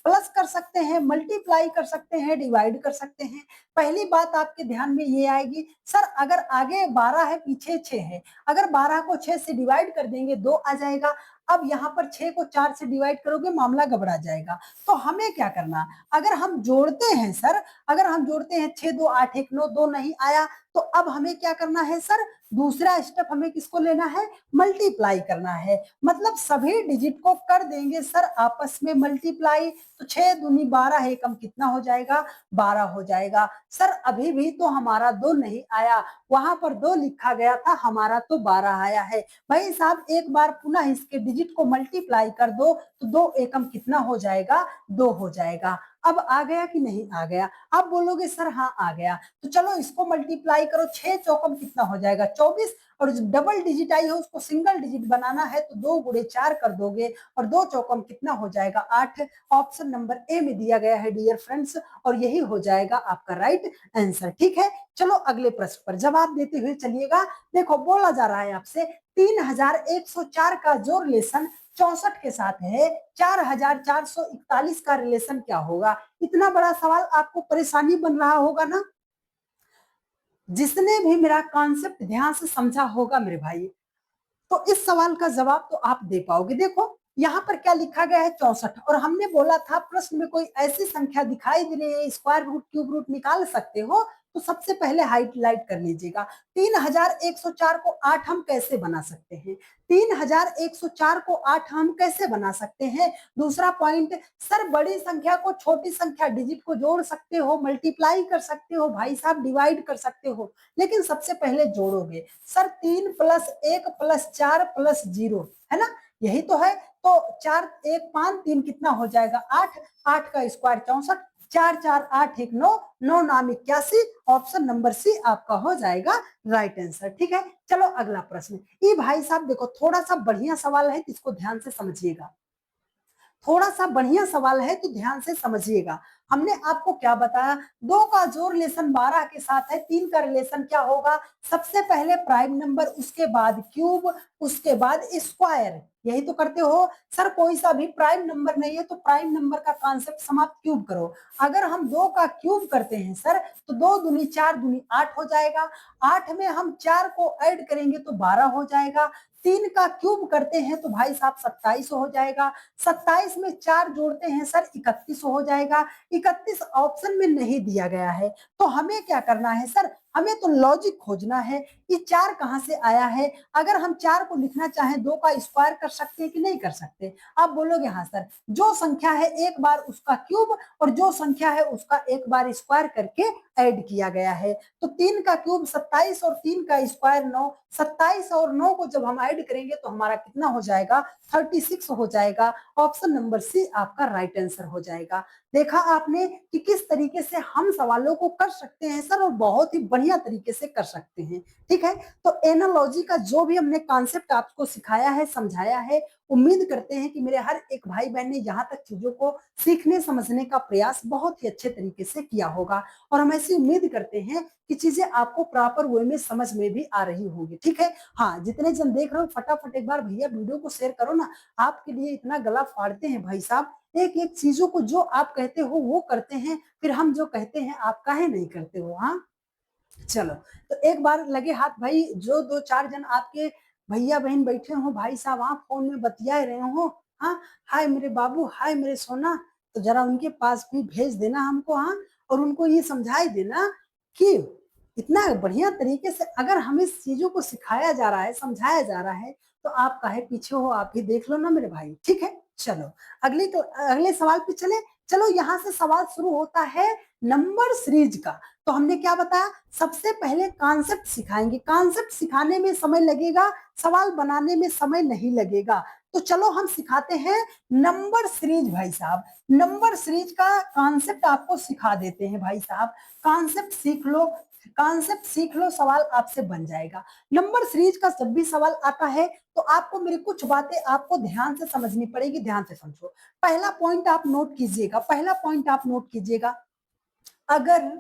Speaker 1: प्लस कर सकते हैं, मल्टीप्लाई कर सकते हैं, डिवाइड कर सकते हैं। पहली बात आपके ध्यान में ये आएगी सर अगर आगे 12 है पीछे 6 है, अगर 12 को 6 से डिवाइड कर देंगे 2 आ जाएगा। अब यहाँ पर 6 को 4 से डिवाइड करोगे मामला गड़बड़ा जाएगा। तो हमें क्या करना, अगर हम जोड़ते हैं सर, अगर हम जोड़ते हैं 6 2 8 1 9, 2 नहीं आया तो अब हमें क्या करना है सर, दूसरा स्टेप हमें किसको लेना है, मल्टीप्लाई करना है। मतलब सभी डिजिट को कर देंगे सर आपस में मल्टीप्लाई। तो 6 दूनी 12 एकम कितना हो जाएगा, 12 हो जाएगा। सर अभी भी तो हमारा 2 नहीं आया, वहां पर 2 लिखा गया था, हमारा तो 12 आया है। भाई साहब एक बार पुनः इसके डिजिट को मल्टीप्लाई कर दो तो 2 एकम कितना हो जाएगा, 2 हो जाएगा। अब आ गया कि नहीं आ गया, आप बोलोगे सर हाँ आ गया। तो चलो इसको मल्टीप्लाई करो, 6 चौकम कितना हो जाएगा, 24। और जो डबल डिजिट आई है उसको सिंगल डिजिट बनाना है तो 2 गुणे 4 कर दोगे और 2 चौकम कितना हो जाएगा, 8। ऑप्शन नंबर ए में दिया गया है डियर फ्रेंड्स, और यही हो जाएगा आपका राइट आंसर। ठीक है, चलो अगले प्रश्न पर जवाब देते हुए चलिएगा। देखो बोला जा रहा है आपसे 3104 का जो रिलेशन 64 के साथ है 4441 का रिलेशन क्या होगा। इतना बड़ा सवाल आपको परेशानी बन रहा होगा ना। जिसने भी मेरा कॉन्सेप्ट ध्यान से समझा होगा मेरे भाई, तो इस सवाल का जवाब तो आप दे पाओगे। देखो यहाँ पर क्या लिखा गया है, 64, और हमने बोला था प्रश्न में कोई ऐसी संख्या दिखाई दे रही है स्क्वायर रूट क्यूब रूट निकाल सकते हो, तो सबसे पहले हाईलाइट कर लीजिएगा 3104 को 8 हम कैसे बना सकते हैं, 3104 को 8 हम कैसे बना सकते हैं। दूसरा पॉइंट, सर बड़ी संख्या को छोटी संख्या डिजिट को जोड़ सकते हो, मल्टीप्लाई कर सकते हो भाई साहब, डिवाइड कर सकते हो, लेकिन सबसे पहले जोड़ोगे। सर 3 + 1 + 4 + 0 है ना, यही तो है। तो 4 1 5 3 कितना हो जाएगा, 8। 8 का स्क्वायर 64, 4 4 8 1 9, 9 नाम 81। ऑप्शन नंबर सी आपका हो जाएगा राइट आंसर। ठीक है, चलो अगला प्रश्न। ये भाई साहब देखो थोड़ा सा बढ़िया सवाल है, इसको ध्यान से समझिएगा। थोड़ा सा बढ़िया सवाल है तो ध्यान से समझिएगा। हमने आपको क्या बताया, 2 का जो रिलेशन 12 के साथ है, 3 का रिलेशन क्या होगा, सबसे पहले प्राइम नंबर, उसके बाद क्यूब, उसके बाद स्क्वायर। यही तो करते हो सर, कोई सा भी प्राइम नंबर नहीं है तो प्राइम नंबर का कॉन्सेप्ट समाप्त, क्यूब करो। अगर हम 2 का क्यूब करते हैं सर तो 2 दूनी 4 दूनी 8 हो जाएगा। 8 में हम 4 को ऐड करेंगे तो 12 हो जाएगा। 3 का क्यूब करते हैं तो भाई साहब 27 हो जाएगा। 27 में 4 जोड़ते हैं सर 31 हो जाएगा। 31 ऑप्शन में नहीं दिया गया है, तो हमें क्या करना है सर, हमें तो लॉजिक खोजना है कि 4 कहाँ से आया है। अगर हम 4 को लिखना चाहें 2 का स्क्वायर कर सकते हैं कि नहीं कर सकते? आप बोलोगे हाँ सर, जो संख्या है एक बार उसका क्यूब और जो संख्या है उसका एक बार स्क्वायर करके ऐड किया गया है। तो 3 का क्यूब 27 और 3 का स्क्वायर 9, 27 और 9 को जब हम ऐड करेंगे तो हमारा कितना हो जाएगा? 36 हो जाएगा। ऑप्शन नंबर सी आपका राइट आंसर हो जाएगा। देखा आपने कि किस तरीके से हम सवालों को कर सकते हैं सर, और बहुत ही बढ़िया तरीके से कर सकते हैं। ठीक है, तो एनालॉजी का जो भी हमने कॉन्सेप्ट आपको सिखाया है, समझाया है, उम्मीद करते हैं कि मेरे हर एक भाई बहन ने यहाँ तक चीजों को सीखने समझने का प्रयास बहुत ही अच्छे तरीके से किया होगा, और हम ऐसी उम्मीद करते हैं कि चीजें आपको प्रॉपर वे में समझ में भी आ रही होगी। ठीक है, हाँ, जितने जन देख रहे हो फटाफट एक बार भैया वीडियो को शेयर करो ना। आपके लिए इतना गला फाड़ते हैं भाई साहब, एक एक चीजों को जो आप कहते हो वो करते हैं, फिर हम जो कहते हैं आप काहे नहीं करते हो। हाँ, चलो, तो एक बार लगे हाथ भाई, जो 2-4 जन आपके भैया बहन बैठे हो भाई साहब, आप फोन में बतियाए रहे हो, हाँ, हाय मेरे बाबू, हाय मेरे सोना, तो जरा उनके पास भी भेज देना हमको। हाँ, और उनको ये समझाई देना कि इतना बढ़िया तरीके से अगर हमें चीजों को सिखाया जा रहा है, समझाया जा रहा है, तो आप काहे पीछे हो, आप ही देख लो ना मेरे भाई। ठीक है, चलो अगले सवाल पे चले। चलो, यहाँ से सवाल शुरू होता है नंबर सीरीज का। तो हमने क्या बताया, सबसे पहले कॉन्सेप्ट सिखाएंगे, कॉन्सेप्ट सिखाने में समय लगेगा, सवाल बनाने में समय नहीं लगेगा। तो चलो हम सिखाते हैं नंबर सीरीज भाई साहब। नंबर सीरीज का कॉन्सेप्ट आपको सिखा देते हैं भाई साहब। कॉन्सेप्ट सीख लो, कॉन्सेप्ट सीख लो, सवाल आपसे बन जाएगा। नंबर सीरीज का जब भी सवाल आता है तो आपको मेरी कुछ बातें आपको ध्यान से समझनी पड़ेगी, ध्यान से समझो। पहला पॉइंट आप नोट कीजिएगा, पहला पॉइंट आप नोट कीजिएगा, अगर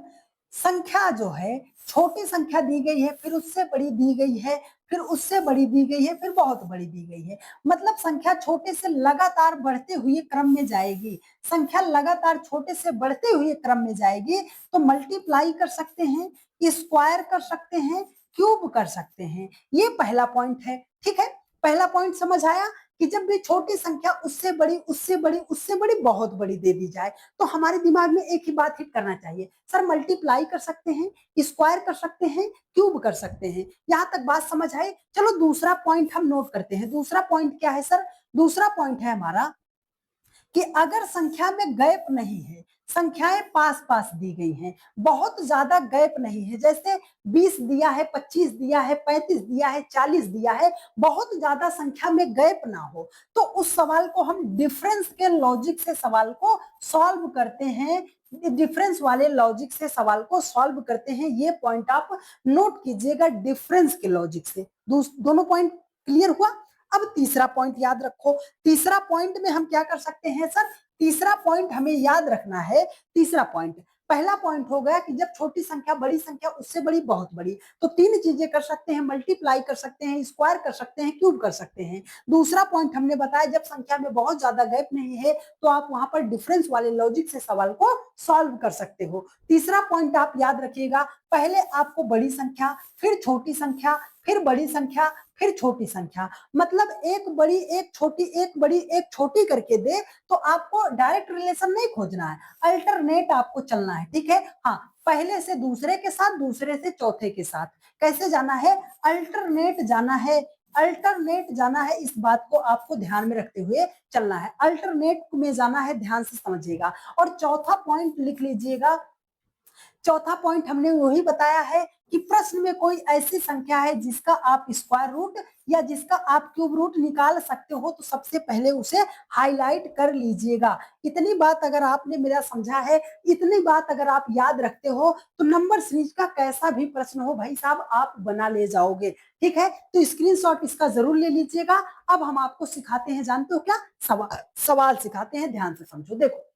Speaker 1: संख्या जो है, छोटी संख्या दी गई है, फिर उससे बड़ी दी गई है, फिर उससे बड़ी दी गई है, फिर बहुत बड़ी दी गई है, मतलब संख्या छोटे से लगातार बढ़ते हुए क्रम में जाएगी, संख्या लगातार छोटे से बढ़ते हुए क्रम में जाएगी, तो मल्टीप्लाई कर सकते हैं, स्क्वायर कर सकते हैं, क्यूब कर सकते हैं। ये पहला पॉइंट है। ठीक है, पहला पॉइंट समझ आया कि जब भी छोटी संख्या उससे बड़ी, उससे बड़ी, उससे बड़ी, बहुत बड़ी दे दी जाए, तो हमारे दिमाग में एक ही बात हिट करना चाहिए, सर मल्टीप्लाई कर सकते हैं, स्क्वायर कर सकते हैं, क्यूब कर सकते हैं। यहां तक बात समझ आए। चलो दूसरा पॉइंट हम नोट करते हैं। दूसरा पॉइंट क्या है सर? दूसरा पॉइंट है हमारा कि अगर संख्या में गैप नहीं है, संख्याएं पास पास दी गई हैं, बहुत ज्यादा गैप नहीं है, जैसे 20 दिया है, 25 दिया है, 35 दिया है, 40 दिया है, बहुत ज्यादा संख्या में गैप ना हो, तो उस सवाल को हम डिफरेंस के लॉजिक से सवाल को सॉल्व करते हैं, डिफरेंस वाले लॉजिक से सवाल को सॉल्व करते हैं। ये पॉइंट आप नोट कीजिएगा, डिफरेंस के लॉजिक से। दोनों पॉइंट क्लियर हुआ। अब तीसरा पॉइंट याद रखो। तीसरा पॉइंट में हम क्या कर सकते हैं सर? तीसरा पॉइंट हमें याद रखना है। तीसरा पॉइंट, पहला पॉइंट हो गया कि जब छोटी संख्या, बड़ी संख्या, उससे बड़ी, बहुत बड़ी, तो तीन चीजें कर सकते हैं, मल्टीप्लाई कर सकते हैं, स्क्वायर कर सकते हैं, क्यूब कर सकते हैं। दूसरा पॉइंट हमने बताया जब संख्या में बहुत ज्यादा गैप नहीं है तो आप वहां पर डिफरेंस वाले लॉजिक से सवाल को सॉल्व कर सकते हो। तीसरा पॉइंट आप याद रखिएगा, पहले आपको बड़ी संख्या, फिर छोटी संख्या, फिर बड़ी संख्या, फिर छोटी संख्या, मतलब एक बड़ी, एक छोटी, एक बड़ी, एक छोटी करके दे, तो आपको डायरेक्ट रिलेशन नहीं खोजना है, अल्टरनेट आपको चलना है। ठीक है, हाँ, पहले से दूसरे के साथ, दूसरे से चौथे के साथ कैसे जाना है? अल्टरनेट जाना है, अल्टरनेट जाना है। इस बात को आपको ध्यान में रखते हुए चलना है, अल्टरनेट में जाना है, ध्यान से समझिएगा। और चौथा पॉइंट लिख लीजिएगा, चौथा पॉइंट हमने वही बताया है कि प्रश्न में कोई ऐसी संख्या है जिसका आप स्क्वायर रूट या जिसका आप क्यूब रूट निकाल सकते हो, तो सबसे पहले उसे हाईलाइट कर लीजिएगा। इतनी बात अगर आपने मेरा समझा है, इतनी बात अगर आप याद रखते हो, तो नंबर सीरीज का कैसा भी प्रश्न हो भाई साहब आप बना ले जाओगे। ठीक है, तो स्क्रीनशॉट इसका जरूर ले लीजिएगा। अब हम आपको सिखाते हैं, जानते हो क्या? सवाल सिखाते हैं, ध्यान से समझो। देखो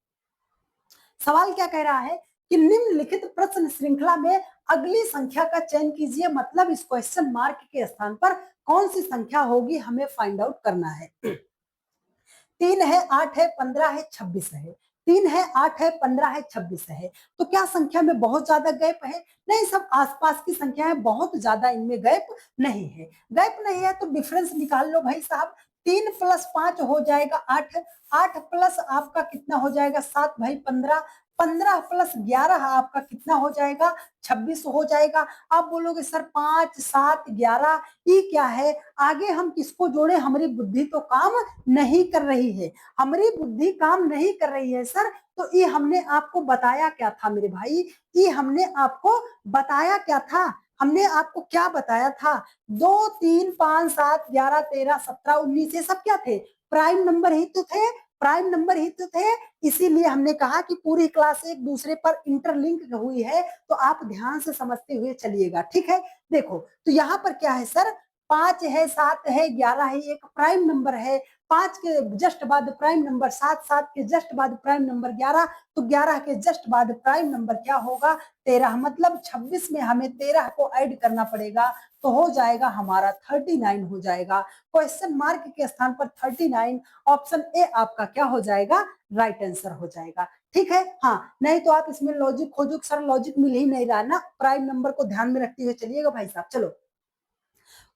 Speaker 1: सवाल क्या कह रहा है कि निम्नलिखित प्रश्न श्रृंखला में अगली संख्या का चयन कीजिए, मतलब इस क्वेश्चन मार्क के स्थान पर कौन सी संख्या होगी हमें फाइंड आउट करना है। 3 है, 8 है, 15 है, 26 है। 3 है, 8 है, 15 है, 26 है। तो क्या संख्या में बहुत ज्यादा गैप है? नहीं, सब आसपास की संख्या है, बहुत ज्यादा इनमें गैप नहीं है। गैप नहीं है तो डिफरेंस निकाल लो भाई साहब। 3 + 5 हो जाएगा 8, 8 प्लस आपका कितना हो जाएगा 7 भाई 15, 15 प्लस 11 आपका कितना हो जाएगा? 26 हो जाएगा। आप बोलोगे सर 5 7 11 ये क्या है? आगे हम किसको जोड़े? हमारी बुद्धि तो काम नहीं कर रही है, हमारी बुद्धि काम नहीं कर रही है सर। तो ये हमने आपको बताया क्या था मेरे भाई? ये हमने आपको बताया क्या था? हमने आपको क्या बताया था? 2 3 5 7 11 13 17 19 ये सब क्या थे? प्राइम नंबर ही तो थे, प्राइम नंबर ही तो थे। इसीलिए हमने कहा कि पूरी क्लास एक दूसरे पर इंटरलिंक हुई है, तो आप ध्यान से समझते हुए चलिएगा, ठीक है? देखो तो यहाँ पर क्या है सर? 5 है, 7 है, 11 है, एक प्राइम नंबर है। 5 के जस्ट बाद प्राइम नंबर 7, 7 के जस्ट बाद प्राइम नंबर 11, तो 11 के जस्ट बाद प्राइम नंबर क्या होगा? 13। मतलब 26 में हमें 13 को ऐड करना पड़ेगा, तो हो जाएगा हमारा 39 हो जाएगा। क्वेश्चन मार्क के स्थान पर 39, ऑप्शन ए आपका क्या हो जाएगा? राइट आंसर हो जाएगा। ठीक है, हाँ नहीं तो आप इसमें लॉजिक खोजो, सर लॉजिक मिल ही नहीं रहा ना, प्राइम नंबर को ध्यान में रखते हुए चलिएगा भाई साहब। चलो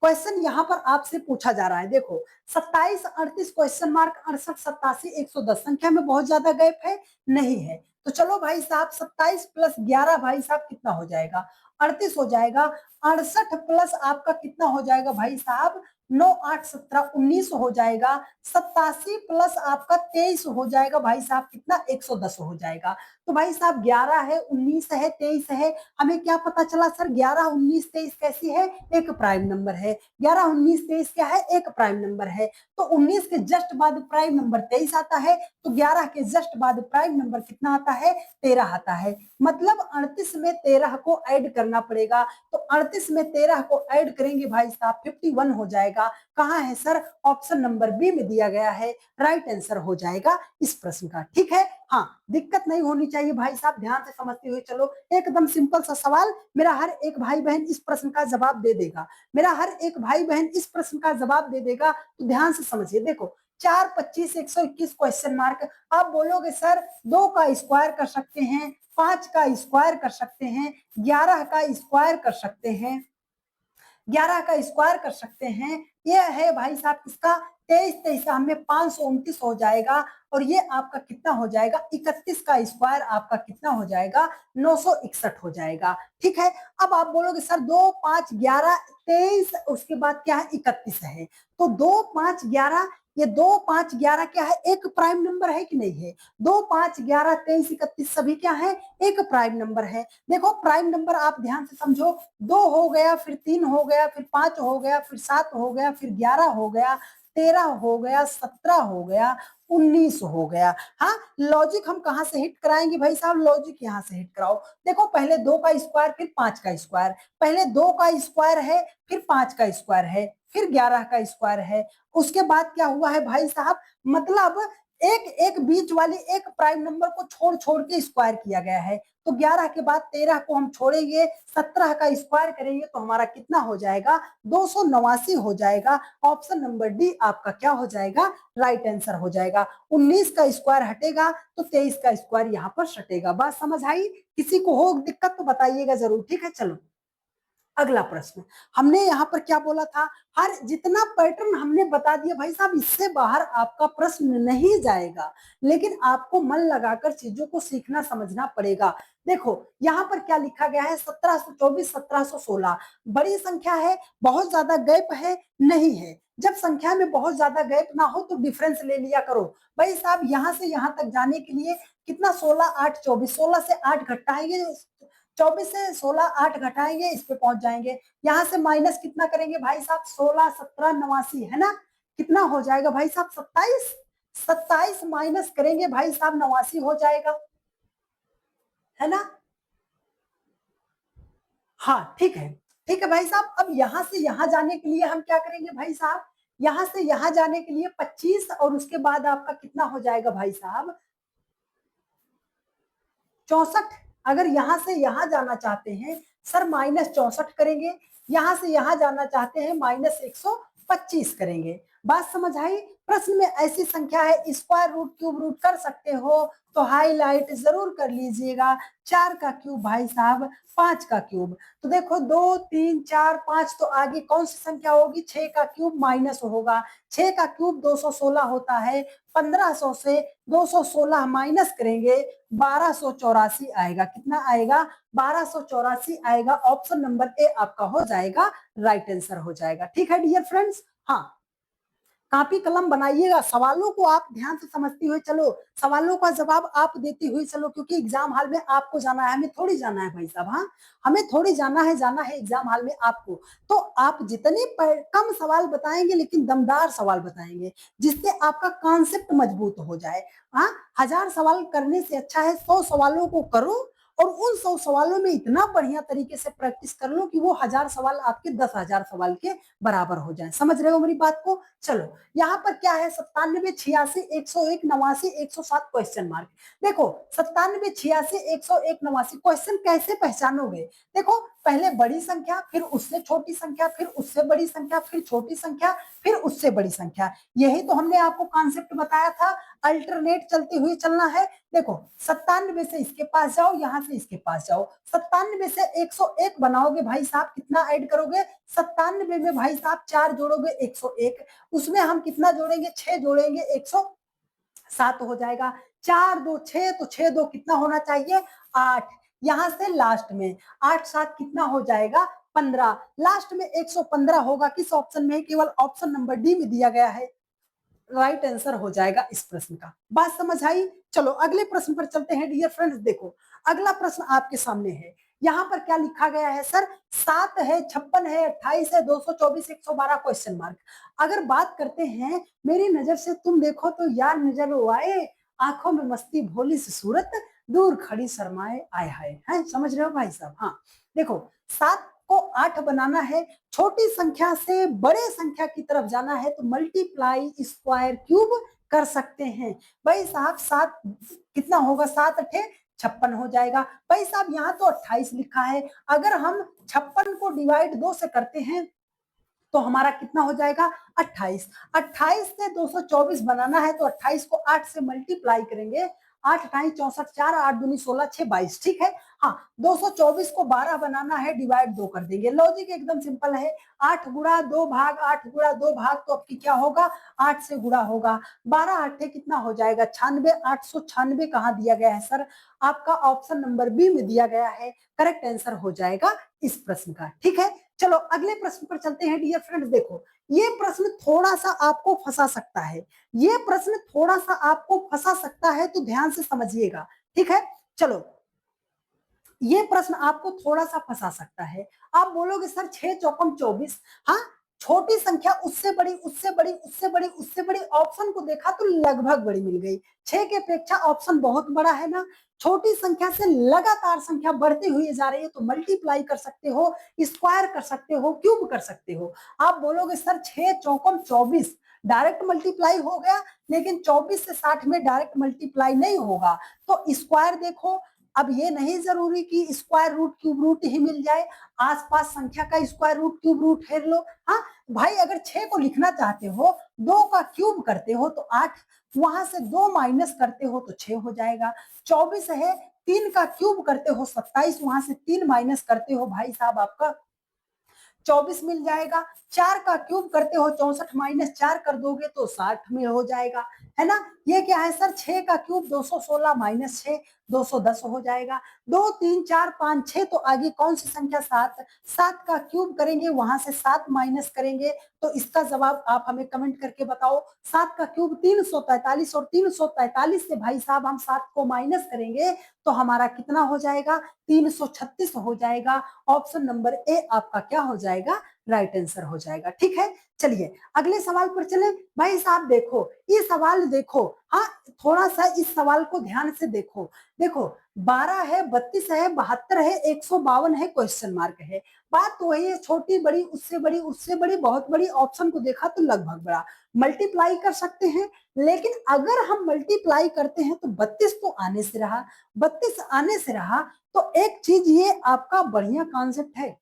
Speaker 1: क्वेश्चन यहाँ पर आपसे पूछा जा रहा है, देखो 27 38 क्वेश्चन मार्क 68 87 110 संख्या में बहुत ज्यादा गैप है नहीं है। तो चलो भाई साहब 27 प्लस 11 भाई साहब कितना हो जाएगा? 38 हो जाएगा। 68 प्लस आपका कितना हो जाएगा भाई साहब? 9 8 17 19 हो जाएगा। 87 प्लस आपका 23 हो जाएगा भाई साहब कितना? 110 हो जाएगा। तो भाई साहब 11 है, 19 है, 23 है, हमें क्या पता चला सर? 11 19 23 कैसी है? एक प्राइम नंबर है। 11 19 23 क्या है? एक प्राइम नंबर है। तो 19 के जस्ट बाद प्राइम नंबर 23 आता है, तो 11 के जस्ट बाद प्राइम नंबर कितना आता है? 13 आता है। मतलब 38 में 13 को ऐड करना पड़ेगा, तो 38 में 13 को ऐड करेंगे भाई साहब 51 हो जाएगा। कहाँ है सर? ऑप्शन नंबर बी में दिया गया है, राइट आंसर हो जाएगा इस प्रश्न का। ठीक है, हाँ दिक्कत नहीं होनी चाहिए भाई साहब, ध्यान से समझते हुए चलो। एकदम सिंपल सा सवाल, मेरा हर एक भाई बहन इस प्रश्न का जवाब दे देगा, मेरा हर एक भाई बहन इस प्रश्न का जवाब दे देगा, तो ध्यान से समझिए। देखो 4 25 121 क्वेश्चन मार्क। आप बोलोगे सर 2 का स्क्वायर कर सकते हैं, 5 का स्क्वायर कर सकते हैं, 11 का स्क्वायर कर सकते हैं, 11 का स्क्वायर कर सकते हैं। ये है भाई साहब किसका? 23 23 हमें 529 हो जाएगा, और ये आपका कितना हो जाएगा? 31 का स्क्वायर आपका कितना हो जाएगा? 961 हो जाएगा। ठीक है, अब आप बोलोगे सर 2 5 11 23 उसके बाद क्या है? 31 है। तो 2 5 11, ये 2 5 11 क्या है? एक प्राइम नंबर है कि नहीं है? 2 5 11 23 31 सभी क्या है? एक प्राइम नंबर है। देखो प्राइम नंबर आप ध्यान से समझो, 2 हो गया, फिर 3 हो गया, फिर 5 हो गया, फिर 7 हो गया, फिर 11 हो गया, 13 हो गया, 17 हो गया, 19 हो गया। हाँ लॉजिक हम कहाँ से हिट कराएंगे भाई साहब? लॉजिक यहाँ से हिट कराओ। देखो पहले 2 का स्क्वायर, फिर 5 का स्क्वायर, पहले 2 का स्क्वायर है, फिर 5 का स्क्वायर है, फिर 11 का स्क्वायर है, उसके बाद क्या हुआ है भाई साहब? मतलब एक एक बीच वाली एक प्राइम नंबर को छोड़ छोड़ के स्क्वायर किया गया है। तो 11 के बाद 13 को हम छोड़ेंगे, 17 का स्क्वायर करेंगे, तो हमारा कितना हो जाएगा? 289 हो जाएगा। ऑप्शन नंबर डी आपका क्या हो जाएगा? राइट आंसर हो जाएगा। 19 का स्क्वायर हटेगा, तो 23 का स्क्वायर यहाँ पर सटेगा। बात समझ आई? किसी को हो दिक्कत तो बताइएगा जरूर। ठीक है, चलो अगला प्रश्न। हमने यहाँ पर क्या बोला था? हर जितना पैटर्न हमने बता दिया भाई साहब, इससे बाहर आपका प्रश्न नहीं जाएगा, लेकिन आपको मन लगाकर चीजों को सीखना समझना पड़ेगा। देखो यहाँ पर क्या लिखा गया है? 1724 1716 बड़ी संख्या है, बहुत ज्यादा गैप है नहीं है। जब संख्या में बहुत ज्यादा गैप ना हो तो डिफरेंस ले लिया करो भाई साहब। यहाँ से यहाँ तक जाने के लिए कितना? 16 8 24, 16 से 8 घटाएंगे, 24 से 16 8 घटाएंगे, इस पे पहुंच जाएंगे। यहां से माइनस कितना करेंगे भाई साहब? 16 17 89 है ना? कितना हो जाएगा भाई साहब? 27। 27 माइनस करेंगे भाई साहब 89 हो जाएगा, है ना? हाँ ठीक है, ठीक है भाई साहब। अब यहां से यहां जाने के लिए हम क्या करेंगे भाई साहब? यहां से यहां जाने के लिए 25, और उसके बाद आपका कितना हो जाएगा भाई साहब? 64। अगर यहां से यहां जाना चाहते हैं सर -64 करेंगे, यहां से यहां जाना चाहते हैं -125 करेंगे। बात समझ आई? प्रश्न में ऐसी संख्या है स्क्वायर रूट क्यूब रूट कर सकते हो तो हाईलाइट जरूर कर लीजिएगा। 4 का क्यूब भाई साहब 5 का क्यूब, तो देखो 2 3 4 5, तो आगे कौन सी संख्या होगी? 6 का क्यूब माइनस होगा। 6 का क्यूब 216 होता है। 1500 से 216 माइनस करेंगे 1284 आएगा। कितना आएगा? 1284 आएगा। ऑप्शन नंबर ए आपका हो जाएगा राइट आंसर हो जाएगा। ठीक है डियर फ्रेंड्स? हाँ, कॉपी कलम बनाइएगा, सवालों को आप ध्यान से समझती हुए चलो, सवालों का जवाब आप देती हुई चलो, क्योंकि एग्जाम हॉल में आपको जाना है, हमें थोड़ी जाना है भाई साहब। हाँ, हमें थोड़ी जाना है एग्जाम हॉल में आपको। तो आप जितने कम सवाल बताएंगे लेकिन दमदार सवाल बताएंगे, जिससे आपका कॉन्सेप्ट मजबूत हो जाए। हाँ, 1000 सवाल करने से अच्छा है 100 सवालों को करो और उन 100 सवालों में इतना बढ़िया तरीके से प्रैक्टिस कर लो कि वो 1000 सवाल आपके 10,000 सवाल के बराबर हो जाए। समझ रहे हो मेरी बात को? चलो, यहाँ पर क्या है? 97, 86, 101, 89, 107 क्वेश्चन मार्क। देखो 97, 86, 101, 89 क्वेश्चन कैसे पहचानोगे? देखो, पहले बड़ी संख्या, फिर उससे छोटी संख्या, फिर उससे बड़ी संख्या, फिर छोटी संख्या, फिर उससे बड़ी संख्या। यही तो हमने आपको कॉन्सेप्ट बताया था, अल्टरनेट चलते हुए चलना है। देखो 97 से इसके पास जाओ, यहाँ से इसके पास जाओ। 97 से 101 बनाओगे भाई साहब, कितना ऐड करोगे? 97 में भाई साहब 4 जोड़ोगे 101, उसमें हम कितना जोड़ेंगे? 6 जोड़ेंगे 107 हो जाएगा। 4 2 6, तो 6 2 कितना होना चाहिए? 8। यहां से लास्ट में 8 7 कितना हो जाएगा? 15। लास्ट में 115 होगा। किस ऑप्शन में? केवल ऑप्शन नंबर डी में दिया गया है। राइट आंसर हो जाएगा इस प्रश्न का। बात समझ आई? चलो अगले प्रश्न पर चलते हैं डियर फ्रेंड्स। देखो अगला प्रश्न आपके सामने है। यहाँ पर क्या लिखा गया है सर? 7 है, 56 है, 28 है, 224, 112 क्वेश्चन मार्क। अगर बात करते हैं मेरी नजर से तुम देखो तो यार नजर वो आए, आंखों में मस्ती भोली सी सूरत, दूर खड़ी शर्माए आए हाय। है, समझ रहे हो भाई साहब? हाँ, देखो 7 को 8 बनाना है, छोटी संख्या से बड़े संख्या की तरफ जाना है, तो मल्टीप्लाई स्क्वायर क्यूब कर सकते हैं। भाई साहब 7 कितना होगा? 7 अठे 56 हो जाएगा। भाई साहब यहाँ तो 28 लिखा है, अगर हम 56 को डिवाइड 2 से करते हैं तो हमारा कितना हो जाएगा? 28। 28 से 224 बनाना है तो 28 को 8 से मल्टीप्लाई करेंगे। 8 अठाई 64, 4 8 दूनी 16, 6 22। ठीक है। हाँ, 224 को 12 बनाना है, डिवाइड 2 कर देंगे। लॉजिक एकदम सिंपल है। 8 गुणा 2 भाग 8 गुणा 2 भाग, तो आपकी क्या होगा? 8 से गुणा होगा। 12 आठे कितना हो जाएगा? 96। 896 कहाँ दिया गया है सर? आपका ऑप्शन नंबर बी में दिया गया है। करेक्ट आंसर हो जाएगा इस प्रश्न का। ठीक है। चलो अगले प्रश्न पर चलते हैं डियर फ्रेंड्स। देखो ये प्रश्न थोड़ा सा आपको फंसा सकता है, ये प्रश्न थोड़ा सा आपको फंसा सकता है, तो ध्यान से समझिएगा। ठीक है। चलो, ये प्रश्न आपको थोड़ा सा फंसा सकता है। आप बोलोगे सर 6 चौकम 24। हाँ, छोटी संख्या उससे बड़ी, उससे बड़ी, उससे बड़ी, उससे बड़ी, ऑप्शन को देखा तो लगभग बड़ी मिल गई। 6 के अपेक्षा ऑप्शन बहुत बड़ा है ना। छोटी संख्या से लगातार संख्या बढ़ती हुई जा रही है, तो मल्टीप्लाई कर सकते हो, स्क्वायर कर सकते हो, क्यूब कर सकते हो। आप बोलोगे सर 6 चौकम 24 डायरेक्ट मल्टीप्लाई हो गया, लेकिन 24 से 60 में डायरेक्ट मल्टीप्लाई नहीं होगा, तो स्क्वायर देखो। अब ये नहीं जरूरी कि स्क्वायर रूट क्यूब रूट ही मिल जाए, आसपास संख्या का स्क्वायर रूट क्यूब रूट हेर लो। हाँ भाई, अगर 6 को लिखना चाहते हो, 2 का क्यूब करते हो तो 8, वहां से 2 माइनस करते हो तो 6 हो जाएगा। 24 है, 3 का क्यूब करते हो 27, वहां से 3 माइनस करते हो भाई साहब आपका 24 मिल जाएगा। 4 का क्यूब करते हो 64, माइनस 4 कर दोगे तो 60 में हो जाएगा, है ना। ये क्या है सर? 6 का क्यूब 216 माइनस 6 210 हो जाएगा। 2 3 4 5 6, तो आगे कौन सी संख्या? 7। 7 का क्यूब करेंगे, वहां से 7 माइनस करेंगे, तो इसका जवाब आप हमें कमेंट करके बताओ। 7 का क्यूब 343, और 343 से भाई साहब हम 7 को माइनस करेंगे तो हमारा कितना हो जाएगा? 336 हो जाएगा। ऑप्शन नंबर ए आपका क्या हो जाएगा? राइट आंसर हो जाएगा। ठीक है। चलिए अगले सवाल पर चले। भाई साहब देखो ये सवाल देखो, हाँ थोड़ा सा इस सवाल को ध्यान से देखो। देखो 12 है, 32 है, 72 है, 152 है, क्वेश्चन मार्क है। बात तो वही है, छोटी बड़ी, उससे बड़ी, उससे बड़ी, बहुत बड़ी, ऑप्शन को देखा तो लगभग बड़ा। मल्टीप्लाई कर सकते हैं, लेकिन अगर हम मल्टीप्लाई करते हैं तो 32 तो आने से रहा, 32 आने से रहा, तो एक चीज ये आपका बढ़िया कॉन्सेप्ट है।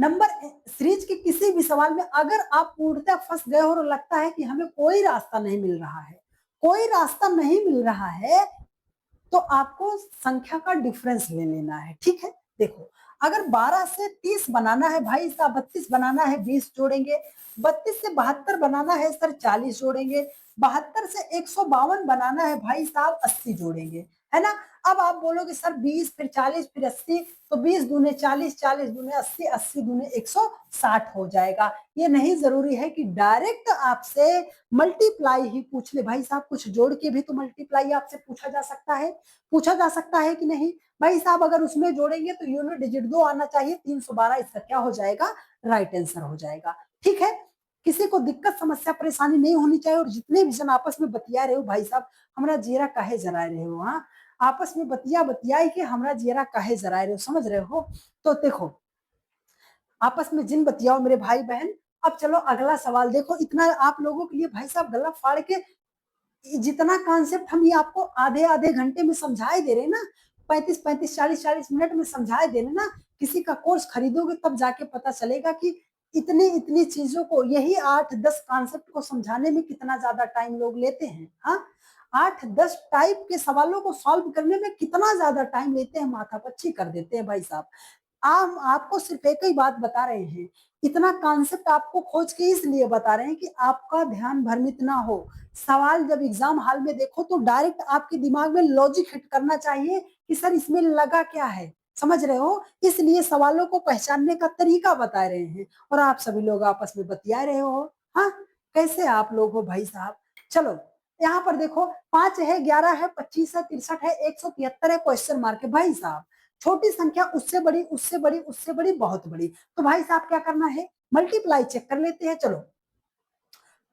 Speaker 1: नंबर सीरीज के किसी भी सवाल में अगर आप पूर्णतः फंस गए हो और लगता है कि हमें कोई रास्ता नहीं मिल रहा है, कोई रास्ता नहीं मिल रहा है, तो आपको संख्या का डिफरेंस ले लेना है। ठीक है, देखो अगर 12 से 30 बनाना है भाई साहब, 32 बनाना है 20 जोड़ेंगे, 32 से 72 बनाना है सर 40 जोड़ेंगे, 72 से 152 बनाना है भाई साहब 80 जोड़ेंगे, है ना। अब आप बोलोगे सर 20 फिर 40 फिर 80, तो 20 दूने 40, 40 दूने 80, 80 दूने 160 हो जाएगा। ये नहीं जरूरी है कि डायरेक्ट आपसे मल्टीप्लाई ही पूछ ले भाई साहब, कुछ जोड़ के भी तो मल्टीप्लाई आपसे पूछा जा सकता है, पूछा जा सकता है कि नहीं भाई साहब। अगर उसमें जोड़ेंगे तो यूनिट डिजिट 2 आना चाहिए, 312 इसका क्या हो जाएगा, राइट आंसर हो जाएगा। ठीक है, किसी को दिक्कत समस्या परेशानी नहीं होनी चाहिए। और जितने भी जन आपस में बतिया रहे हो भाई साहब, हमारा जेरा काहे जरा रहे हो, हाँ आपस में बतियाई के हमारा जेरा काहे जरा रहे हो, समझ रहे हो। तो देखो आपस में जिन बतियाओ मेरे भाई बहन। अब चलो अगला सवाल देखो, इतना आप लोगों के लिए भाई साहब गला फाड़ के जितना कॉन्सेप्ट हम ये आपको आधे आधे घंटे में समझाए दे रहे ना, 35 40 मिनट में समझाए दे रहे ना, किसी का कोर्स खरीदोगे तब जाके पता चलेगा कि इतनी इतनी चीजों को, यही 8-10 कॉन्सेप्ट को समझाने में कितना ज्यादा टाइम लोग लेते हैं। हाँ 8-10 टाइप के सवालों को सॉल्व करने में कितना ज्यादा टाइम लेते हैं, माथापच्ची कर देते हैं भाई साहब। हम आपको सिर्फ एक ही बात बता रहे हैं, इतना कॉन्सेप्ट आपको खोज के इसलिए बता रहे हैं कि आपका ध्यान भ्रमित ना हो। सवाल जब एग्जाम हॉल में देखो तो डायरेक्ट आपके दिमाग में लॉजिक हिट करना चाहिए कि सर इसमें लगा क्या है, समझ रहे हो। इसलिए सवालों को पहचानने का तरीका बता रहे हैं और आप सभी लोग आपस में बतिया रहे हो। हाँ कैसे आप लोग हो भाई साहब। चलो यहाँ पर देखो 5 है, 11 है, 25 है, 63 है, 173 है, क्वेश्चन मार्क है भाई साहब। छोटी संख्या उससे बड़ी उससे बड़ी उससे बड़ी बहुत बड़ी, तो भाई साहब क्या करना है, मल्टीप्लाई चेक कर लेते हैं। चलो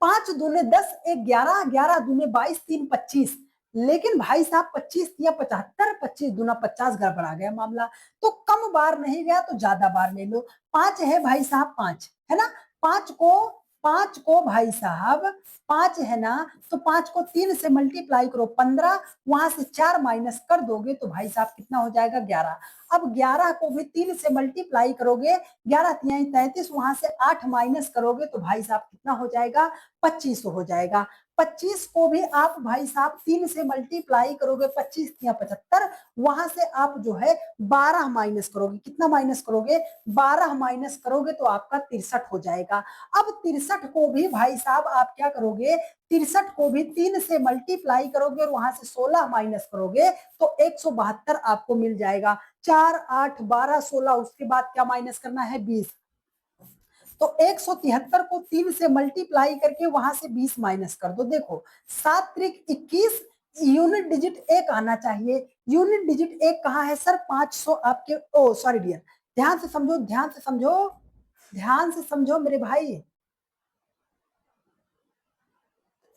Speaker 1: 5 दूने 10, 1 11, 11 दूने 22, 3 25। लेकिन भाई साहब 25 या 75, 25 दूना 50, गड़बड़ा गया मामला। तो कम बार नहीं गया तो ज्यादा बार ले लो। 5 है भाई साहब, 5 है ना, 5 को 5 को भाई साहब 5 है ना, तो 5 को 3 से मल्टीप्लाई करो 15, वहां से 4 माइनस कर दोगे तो भाई साहब कितना हो जाएगा 11। अब 11 को भी 3 से मल्टीप्लाई करोगे, 11 तिहाई 33, वहां से 8 माइनस करोगे तो भाई साहब कितना हो जाएगा, 25 हो जाएगा। 25 को भी आप भाई साहब 3 से मल्टीप्लाई करोगे, 25 या 75, वहां से आप जो है 12 माइनस करोगे, कितना माइनस करोगे, 12 माइनस करोगे तो आपका 63 हो जाएगा। अब 63 को भी भाई साहब आप क्या करोगे, 63 को भी 3 से मल्टीप्लाई करोगे और वहां से 16 माइनस करोगे तो 172 आपको मिल जाएगा। 4 8 12 16, उसके बाद क्या माइनस करना है, 20। तो 173 को 3 से मल्टीप्लाई करके वहां से 20 माइनस कर दो। देखो 7 त्रिक 21, यूनिट डिजिट 1 आना चाहिए। यूनिट डिजिट 1 कहाँ है सर, 500 आपके, ओ सॉरी डियर, ध्यान से समझो, ध्यान से समझो, ध्यान से समझो मेरे भाई।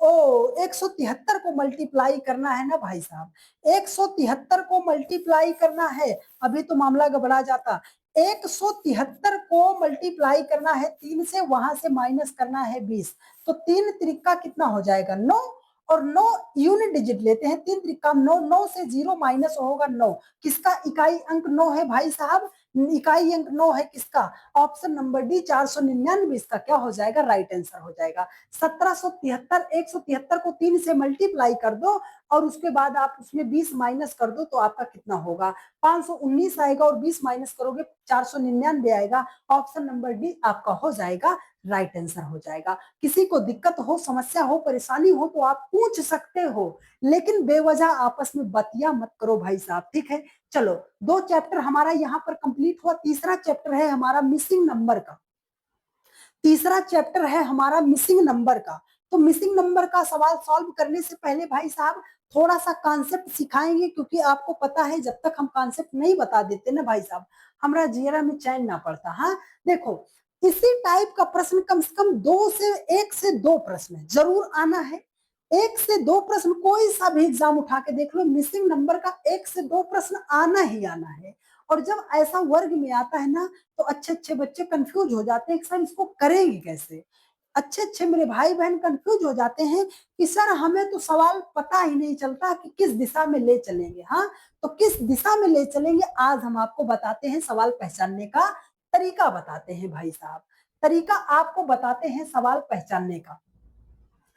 Speaker 1: ओ 173 को मल्टीप्लाई करना है ना भाई साहब, 173 को मल्टीप्लाई करना है, अभी तो मामला गबड़ा जाता। 173 को मल्टीप्लाई करना है 3 से, वहां से माइनस करना है 20, तो 3 त्रिका कितना हो जाएगा 9, और 9 यूनिट डिजिट लेते हैं, 3 त्रिका 9, 9 से 0 माइनस होगा 9, किसका इकाई अंक 9 है भाई साहब, इकाई अंक 9 है किसका, ऑप्शन नंबर डी 499, इसका क्या हो जाएगा, राइट आंसर हो जाएगा। 1773, 173 को 3 से मल्टीप्लाई कर दो और उसके बाद आप उसमें 20 माइनस कर दो तो आपका कितना होगा, 519 आएगा, और 20 माइनस करोगे 499 आएगा। ऑप्शन नंबर डी आपका हो जाएगा, राइट आंसर हो जाएगा। किसी को दिक्कत हो, समस्या हो, परेशानी हो तो आप पूछ सकते हो, लेकिन बेवजह आपस में बतिया मत करो भाई साहब। ठीक है, चलो 2 चैप्टर हमारा यहाँ पर कंप्लीट हुआ। तीसरा चैप्टर है हमारा मिसिंग नंबर का, तीसरा चैप्टर है हमारा मिसिंग नंबर का। तो मिसिंग नंबर का सवाल सॉल्व करने से पहले भाई साहब थोड़ा सा कॉन्सेप्ट सिखाएंगे, क्योंकि आपको पता है जब तक हम कॉन्सेप्ट नहीं बता देते ना भाई साहब, हमारा जियरा में चैन ना पड़ता। हाँ देखो इसी टाइप का प्रश्न कम से कम 1 से 2 प्रश्न जरूर आना है। 1 से 2 प्रश्न कोई सा भी एग्जाम उठा के देख लो, मिसिंग नंबर का 1 से 2 प्रश्न आना ही आना है। और जब ऐसा वर्ग में आता है ना तो अच्छे अच्छे बच्चे कंफ्यूज हो जाते हैं कि सर इसको करेंगे कैसे। अच्छे अच्छे मेरे भाई बहन कंफ्यूज हो जाते हैं कि सर हमें तो सवाल पता ही नहीं चलता कि किस दिशा में ले चलेंगे। हाँ तो किस दिशा में ले चलेंगे आज हम आपको बताते हैं सवाल पहचानने का तरीका बताते हैं भाई साहब, तरीका आपको बताते हैं सवाल पहचानने का।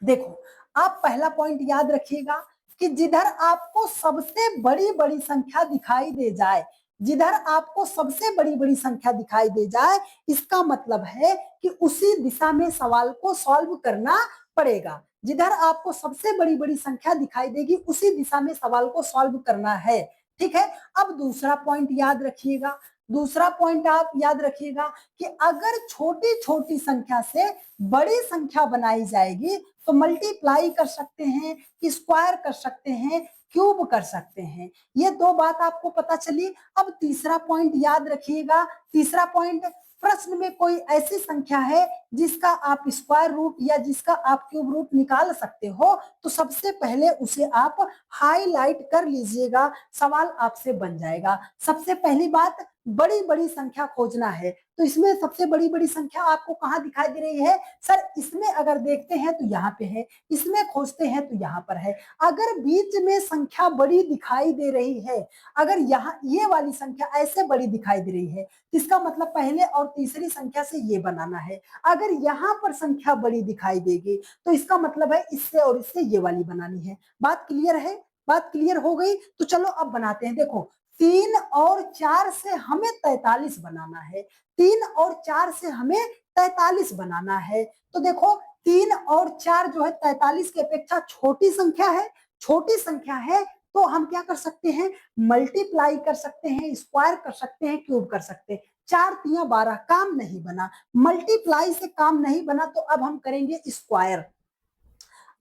Speaker 1: देखो, आप पहला पॉइंट याद रखिएगा कि जिधर आपको सबसे बड़ी बड़ी संख्या दिखाई दे जाए, जिधर आपको सबसे बड़ी बड़ी संख्या दिखाई दे जाए, इसका मतलब है कि उसी दिशा में सवाल को सॉल्व करना पड़ेगा। जिधर आपको सबसे बड़ी बड़ी संख्या दिखाई देगी, उसी दिशा में सवाल को सॉल्व करना है। ठीक है, अब दूसरा पॉइंट याद रखिएगा, दूसरा पॉइंट आप याद रखिएगा कि अगर छोटी छोटी संख्या से बड़ी संख्या बनाई जाएगी तो मल्टीप्लाई कर सकते हैं, स्क्वायर कर सकते हैं, क्यूब कर सकते हैं। ये दो बात आपको पता चली। अब तीसरा पॉइंट याद रखिएगा, तीसरा पॉइंट, प्रश्न में कोई ऐसी संख्या है जिसका आप स्क्वायर रूट या जिसका आप क्यूब रूट निकाल सकते हो, तो सबसे पहले उसे आप हाईलाइट कर लीजिएगा, सवाल आपसे बन जाएगा। सबसे पहली बात, बड़ी बड़ी संख्या खोजना है, तो इसमें सबसे बड़ी बड़ी संख्या आपको कहाँ दिखाई दे रही है? सर इसमें अगर देखते हैं तो यहाँ पे है, इसमें खोजते हैं तो यहाँ पर है। अगर बीच में संख्या बड़ी दिखाई दे रही है, अगर यहाँ ये वाली संख्या ऐसे बड़ी दिखाई दे रही है, इसका मतलब पहले और तीसरी संख्या से ये बनाना है। अगर यहाँ पर संख्या बड़ी दिखाई देगी तो इसका मतलब है इससे और इससे ये वाली बनानी है। बात क्लियर है? बात क्लियर हो गई? तो चलो अब बनाते हैं। देखो, 3 और 4 से हमें 43 बनाना है, 3 और 4 से हमें 43 बनाना है। तो देखो, 3 और 4 जो है 43 की अपेक्षा छोटी संख्या है, छोटी संख्या है, तो हम क्या कर सकते हैं? मल्टीप्लाई कर सकते हैं, स्क्वायर कर सकते हैं, क्यूब कर सकते हैं। 4 तिया 12, काम नहीं बना, मल्टीप्लाई से काम नहीं बना, तो अब हम करेंगे स्क्वायर।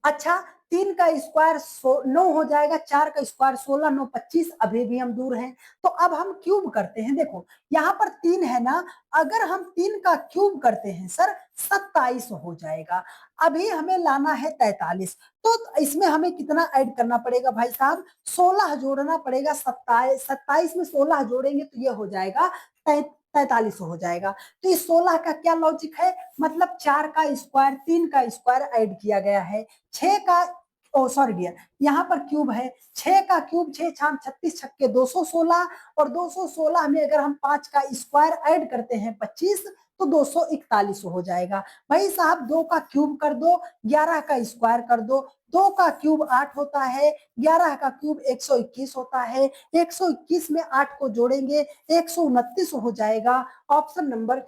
Speaker 1: अच्छा, 3 का स्क्वायर 9 हो जाएगा, 4 का स्क्वायर 16, 9 25, अभी भी हम दूर हैं। तो अब हम क्यूब करते हैं। देखो, यहाँ पर 3 है ना, अगर हम 3 का क्यूब करते हैं सर 27 हो जाएगा। अभी हमें लाना है 43, तो इसमें हमें कितना ऐड करना पड़ेगा भाई साहब? 16 जोड़ना पड़ेगा। 27 में 16 जोड़ेंगे तो ये हो जाएगा 43 हो जाएगा। तो इस 16 का क्या लॉजिक है? मतलब 4 का स्क्वायर, 3 का स्क्वायर ऐड किया गया है, 6 का, ओ सॉरी डियर, यहाँ पर क्यूब है, 6 का क्यूब 6 छाम 36 छक्के 216, और 216 में अगर हम 5 का स्क्वायर ऐड करते हैं 25, तो 241 हो जाएगा। भाई साहब 2 का क्यूब कर दो, 11 का स्क्वायर कर दो, 2 का क्यूब 8 होता है, 11 का क्यूब 121 होता है, 121 में 8 को जोड़ेंगे 129 हो जाएगा। ऑप्शन नंबर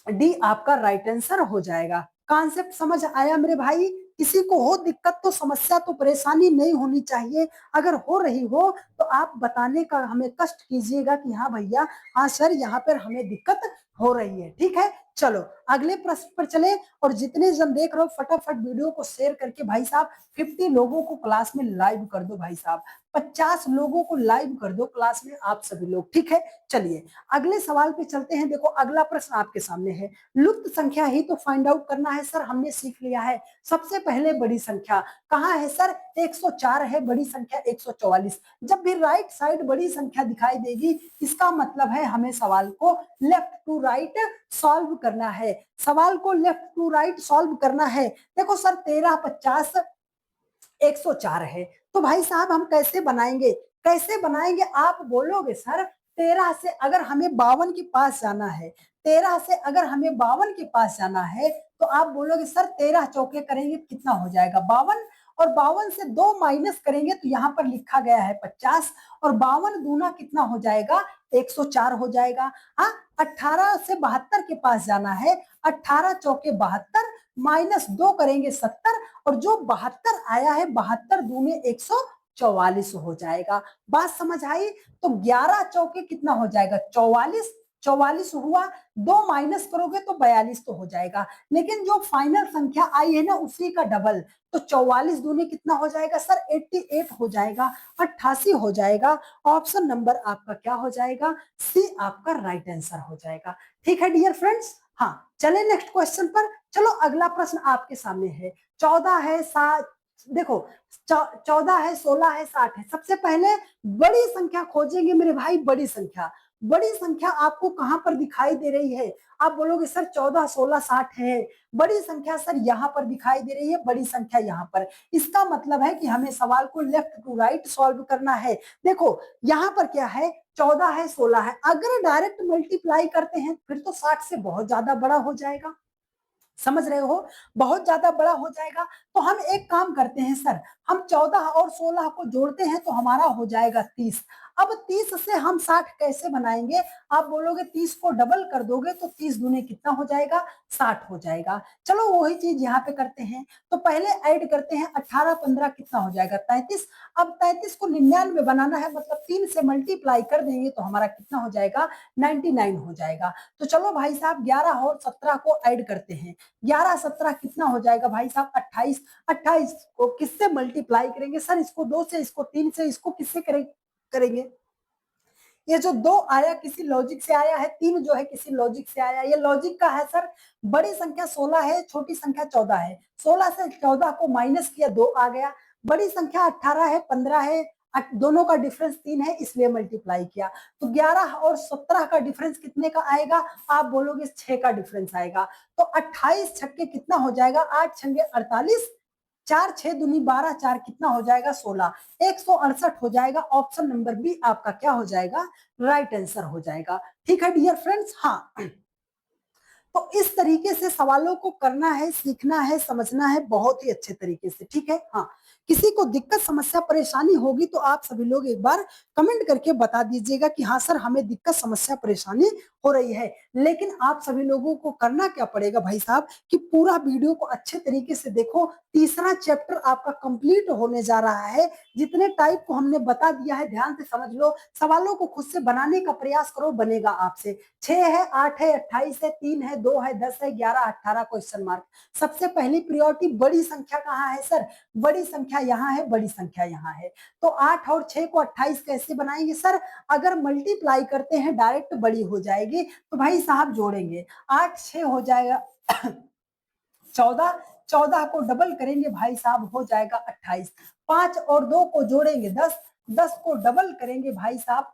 Speaker 1: डी आपका राइट आंसर हो जाएगा। कॉन्सेप्ट समझ आया मेरे भाई? किसी को हो दिक्कत तो, समस्या तो, परेशानी नहीं होनी चाहिए। अगर हो रही हो तो आप बताने का हमें कष्ट कीजिएगा कि हाँ भैया, हाँ सर यहाँ पर हमें दिक्कत हो रही है। ठीक है, चलो अगले प्रश्न पर चले, और जितने जन देख रहे हो फटाफट वीडियो को शेयर करके भाई साहब 50 लोगों को क्लास में लाइव कर दो भाई साहब, 50 लोगों को लाइव कर दो क्लास में आप सभी लोग। ठीक है, चलिए अगले सवाल पे चलते हैं। देखो, अगला प्रश्न आपके सामने है, लुप्त संख्या ही तो फाइंड आउट करना है सर, हमने सीख लिया है। सबसे पहले बड़ी संख्या कहाँ है सर? 104 है, बड़ी संख्या 144। जब भी राइट साइड बड़ी संख्या दिखाई देगी, इसका मतलब है हमें सवाल को लेफ्ट टू राइट सॉल्व करना है, सवाल को लेफ्ट टू राइट सॉल्व करना है। देखो सर, 13 50 104 है, तो भाई साहब हम कैसे बनाएंगे? कैसे बनाएंगे आप बोलोगे सर? 13 से अगर हमें 52 के पास जाना है, 13 से अगर हमें 52 के पास जाना है, तो आप बोलोगे सर 13 चौके करेंगे कितना हो जाएगा? 52, और 52 से 2 माइनस करेंगे तो यहाँ पर लिखा गया है 50, और 52 दूना कितना हो जाएगा? 104 हो जाएगा। हाँ, 18 से 72 के पास जाना है, 18 चौके 72, माइनस 2 करेंगे 70, और जो 72 आया है 72 दूने 144 हो जाएगा। बात समझ आई? तो 11 चौके कितना हो जाएगा? 44, 44 हुआ, 2 माइनस करोगे तो 42 तो हो जाएगा। लेकिन जो फाइनल संख्या आई है ना, उसी का डबल, तो 44 दूने कितना हो जाएगा सर? 88 हो जाएगा, 88 हो जाएगा। ऑप्शन नंबर आपका क्या हो जाएगा? सी आपका राइट आंसर हो जाएगा। ठीक है डियर फ्रेंड्स, हाँ चले नेक्स्ट क्वेश्चन पर। चलो अगला प्रश्न आपके सामने है, 14 है 7, देखो 14 है 16 है 60 है। सबसे पहले बड़ी संख्या खोजेंगे मेरे भाई, बड़ी संख्या। बड़ी संख्या आपको कहां पर दिखाई दे रही है? आप बोलोगे सर 14, 16, 60 है। बड़ी संख्या सर यहाँ पर दिखाई दे रही है, बड़ी संख्या यहाँ पर। इसका मतलब है कि हमें सवाल को लेफ्ट टू राइट सॉल्व करना है। देखो यहाँ पर क्या है, 14 है, 16 है। अगर डायरेक्ट मल्टीप्लाई करते हैं फिर तो 60 से बहुत ज्यादा बड़ा हो जाएगा। समझ रहे हो, बहुत ज्यादा बड़ा हो जाएगा। तो हम एक काम करते हैं सर, हम 14 और 16 को जोड़ते हैं तो हमारा हो जाएगा 30। अब 30 से हम 60 कैसे बनाएंगे? आप बोलोगे 30 को डबल कर दोगे तो 30 दूने कितना हो जाएगा? 60 हो जाएगा। चलो वही चीज यहाँ पे करते हैं। तो पहले ऐड करते हैं, 18 15 कितना हो जाएगा? 33। अब 33 को 99 बनाना है, मतलब 3 से मल्टीप्लाई कर देंगे तो हमारा कितना हो जाएगा? 99 हो जाएगा। तो चलो भाई साहब 11 और 17 को ऐड करते हैं। 11 17 कितना हो जाएगा भाई साहब? 28। 28 को किससे मल्टीप्लाई करेंगे सर? इसको 2 से, इसको 3 से, इसको किससे करेंगे? ये जो 2 आया किसी लॉजिक से आया है, 3 जो है किसी लॉजिक से आया। ये लॉजिक का है सर। बड़ी संख्या 16 है, छोटी संख्या 14 है। 16 से 14 को माइनस किया, 2 आ गया। बड़ी संख्या 18 है, 15 है, दोनों का डिफरेंस 3 है, इसलिए मल्टीप्लाई किया। तो 11 और 17 का डिफरेंस कितने का आएगा? आप बोलोगे 6 का डिफरेंस आएगा। तो 28 छक्के कितना हो जाएगा? 8 छंगे 48, 4 6 दूनी 12, 4 कितना हो जाएगा? 16। 168 हो जाएगा। ऑप्शन नंबर बी आपका क्या हो जाएगा? राइट आंसर हो जाएगा। ठीक है डियर फ्रेंड्स। हाँ, तो इस तरीके से सवालों को करना है, सीखना है, समझना है बहुत ही अच्छे तरीके से। ठीक है। हाँ, किसी को दिक्कत समस्या परेशानी होगी तो आप सभी लोग एक बार कमेंट करके बता दीजिएगा कि हाँ सर हमें दिक्कत समस्या परेशानी हो रही है। लेकिन आप सभी लोगों को करना क्या पड़ेगा भाई साहब कि पूरा वीडियो को अच्छे तरीके से देखो। तीसरा चैप्टर आपका कंप्लीट होने जा रहा है। जितने टाइप को हमने बता दिया है ध्यान से समझ लो। सवालों को खुद से बनाने का प्रयास करो, बनेगा आपसे। 6 है, 8 है, 28 है, 3 है, 2 है, 10 है, 11, 18 क्वेश्चन मार्क। सबसे पहली प्रायोरिटी बड़ी संख्या कहाँ है सर? बड़ी संख्या यहाँ है, बड़ी संख्या यहाँ है। तो 8 और 6 को 28 कैसे बनाएंगे सर? अगर मल्टीप्लाई करते हैं डायरेक्ट बड़ी हो जाएगी, तो भाई साहब जोड़ेंगे। 8 6 हो जाएगा 14, 14 को डबल करेंगे भाई साहब हो जाएगा 28। 5 और 2 को जोड़ेंगे 10, 10 को डबल करेंगे भाई साहब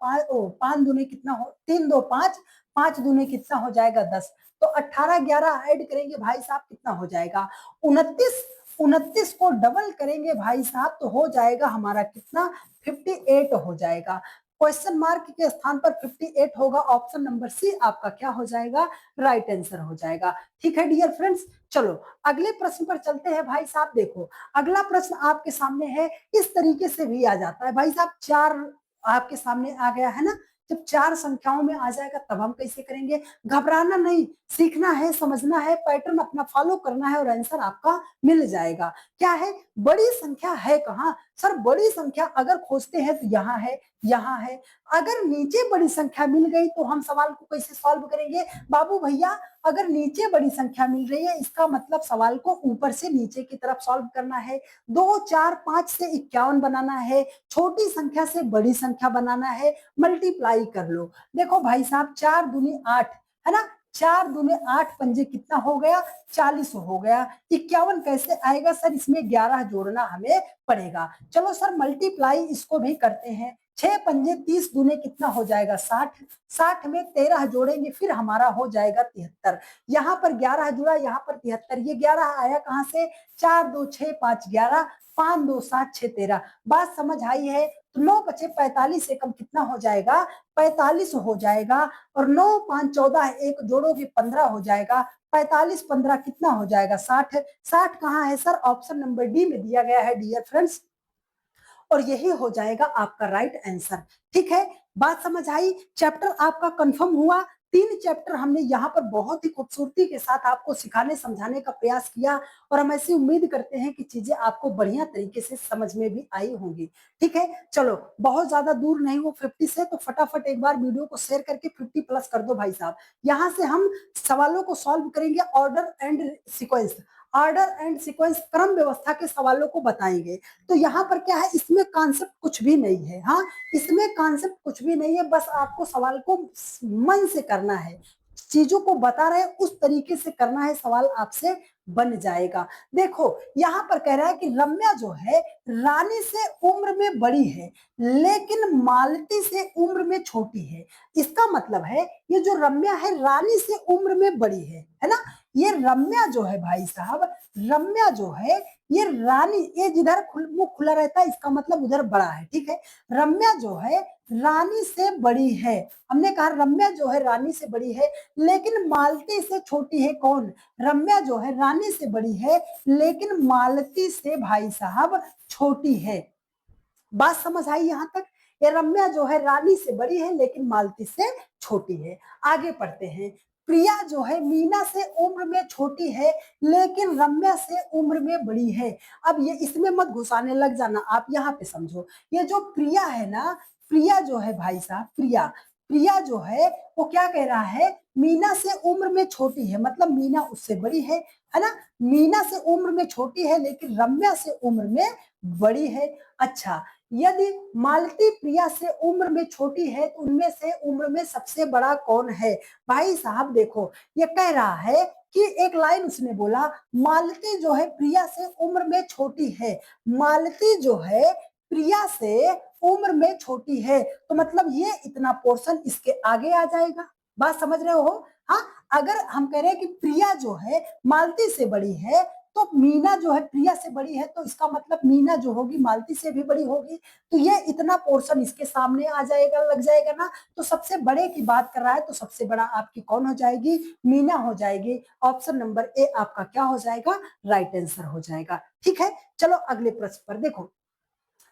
Speaker 1: 5 दूने कितना हो? 3 2 5, 5 दूने कितना हो जाएगा? 10। तो 18 11 ऐड करेंगे भाई साहब कितना हो जाएगा? 29। 29 को डबल करेंगे भाई साहब तो हो जाएगा हमारा कितना? 58 हो जाएगा। क्वेश्चन मार्क के स्थान पर 58 होगा। ऑप्शन नंबर सी आपका क्या हो जाएगा? राइट आंसर हो जाएगा। ठीक है डियर फ्रेंड्स। चलो अगले प्रश्न पर चलते हैं भाई साहब। देखो अगला प्रश्न आपके सामने है, इस तरीके से भी आ जाता है भाई साहब। 4 आपके सामने आ गया है ना। जब 4 संख्याओं में आ जाएगा तब हम कैसे करेंगे? घबराना नहीं, सीखना है, समझना है, पैटर्न अपना फॉलो करना है और आंसर आपका मिल जाएगा। क्या है? बड़ी संख्या है कहाँ सर? बड़ी संख्या अगर खोजते हैं तो यहाँ है, यहाँ है। अगर नीचे बड़ी संख्या मिल गई तो हम सवाल को कैसे सॉल्व करेंगे? बाबू भैया अगर नीचे बड़ी संख्या मिल रही है इसका मतलब सवाल को ऊपर से नीचे की तरफ सॉल्व करना है। 2 4 5 से 51 बनाना है, छोटी संख्या से बड़ी संख्या बनाना है, मल्टीप्लाई कर लो। देखो भाई साहब 4 दूनी 8 है ना, 4 दूने 8 पंजे कितना हो गया? 40 हो गया। 51 कैसे आएगा सर? इसमें 11 जोड़ना हमें पड़ेगा। चलो सर मल्टीप्लाई इसको भी करते हैं। 6 पंजे 30 दूने कितना हो जाएगा? 60। 60 में 13 जोड़ेंगे फिर हमारा हो जाएगा 73। यहाँ पर 11 जुड़ा, यहाँ पर 73। ये 11 आया कहाँ से? 4 2 6 5 11, 5 2 7 6 13। बात समझ आई है? तो 9 बचे 45 से कम कितना हो जाएगा? 45 हो जाएगा। और 9 5 14 एक जोड़ोगे 15 हो जाएगा। 45 15 कितना हो जाएगा? 60। 60 कहाँ है सर? ऑप्शन नंबर डी में दिया गया है डियर फ्रेंड्स। और यही हो जाएगा आपका राइट आंसर। ठीक है, बात समझ आई? चैप्टर आपका कंफर्म हुआ। 3 चैप्टर हमने यहाँ पर बहुत ही खूबसूरती के साथ आपको सिखाने समझाने का प्रयास किया और हम ऐसी उम्मीद करते हैं कि चीजें आपको बढ़िया तरीके से समझ में भी आई होंगी। ठीक है, चलो बहुत ज्यादा दूर नहीं हो 50 से, तो फटाफट एक बार वीडियो को शेयर करके 50 प्लस कर दो भाई साहब। यहाँ से हम सवालों को सॉल्व करेंगे, order and sequence, order and sequence क्रम व्यवस्था के सवालों को बताएंगे। तो यहाँ पर क्या है, इसमें कॉन्सेप्ट कुछ भी नहीं है। हाँ, इसमें कॉन्सेप्ट कुछ भी नहीं है, बस आपको सवाल को मन से करना है। चीजों को बता रहे उस तरीके से करना है, सवाल आपसे बन जाएगा। देखो यहाँ पर कह रहा है कि रम्या जो है रानी से उम्र में बड़ी है लेकिन मालती से उम्र में छोटी है। इसका मतलब है ये जो रम्या है रानी से उम्र में बड़ी है ना। ये रम्या जो है भाई साहब, रम्या जो है ये रानी, ये जिधर मुंह खुला रहता है इसका मतलब उधर बड़ा है, ठीक है। रम्या जो है रानी से बड़ी है, हमने कहा रम्या जो है रानी से बड़ी है लेकिन मालती से छोटी है। कौन? रम्या जो है रानी से बड़ी है लेकिन मालती से भाई साहब छोटी है। बात समझ आई यहां तक? ये रम्या जो है रानी से बड़ी है लेकिन मालती से छोटी है। आगे पढ़ते हैं। प्रिया जो है मीना से उम्र में छोटी है लेकिन रम्या से उम्र में बड़ी है। अब ये इसमें मत घुसाने लग जाना, आप यहाँ पे समझो। ये जो प्रिया है ना, प्रिया जो है भाई साहब, प्रिया, प्रिया जो है वो क्या कह रहा है, मीना से उम्र में छोटी है, मतलब मीना उससे बड़ी है ना। मीना से उम्र में छोटी है लेकिन रम्या से उम्र में बड़ी है। अच्छा, यदि मालती प्रिया से उम्र में छोटी है तो उनमें से उम्र में सबसे बड़ा कौन है? भाई साहब देखो, ये कह रहा है कि एक लाइन उसने बोला, मालती जो है प्रिया से उम्र में छोटी है, मालती जो है प्रिया से उम्र में छोटी है, तो मतलब ये इतना पोर्शन इसके आगे आ जाएगा। बात समझ रहे हो? हाँ, अगर हम कह रहे हैं कि प्रिया जो है मालती से बड़ी है तो मीना जो है प्रिया से बड़ी है, तो इसका मतलब मीना जो होगी मालती से भी बड़ी होगी, तो ये इतना पोर्शन इसके सामने आ जाएगा, लग जाएगा ना। तो सबसे बड़े की बात कर रहा है तो सबसे बड़ा आपकी कौन हो जाएगी? मीना हो जाएगी। ऑप्शन नंबर ए आपका क्या हो जाएगा? राइट आंसर हो जाएगा। ठीक है, चलो अगले प्रश्न पर देखो।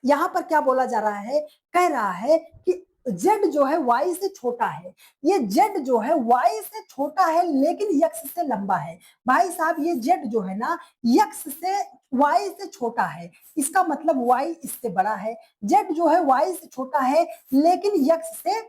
Speaker 1: यहाँ पर क्या बोला जा रहा है, कह रहा है कि z जो है y से छोटा है। ये z जो है y से छोटा है लेकिन x से लंबा है। भाई साहब ये z जो है ना x से y से छोटा है, इसका मतलब y इससे बड़ा है। z जो है y से छोटा है लेकिन x से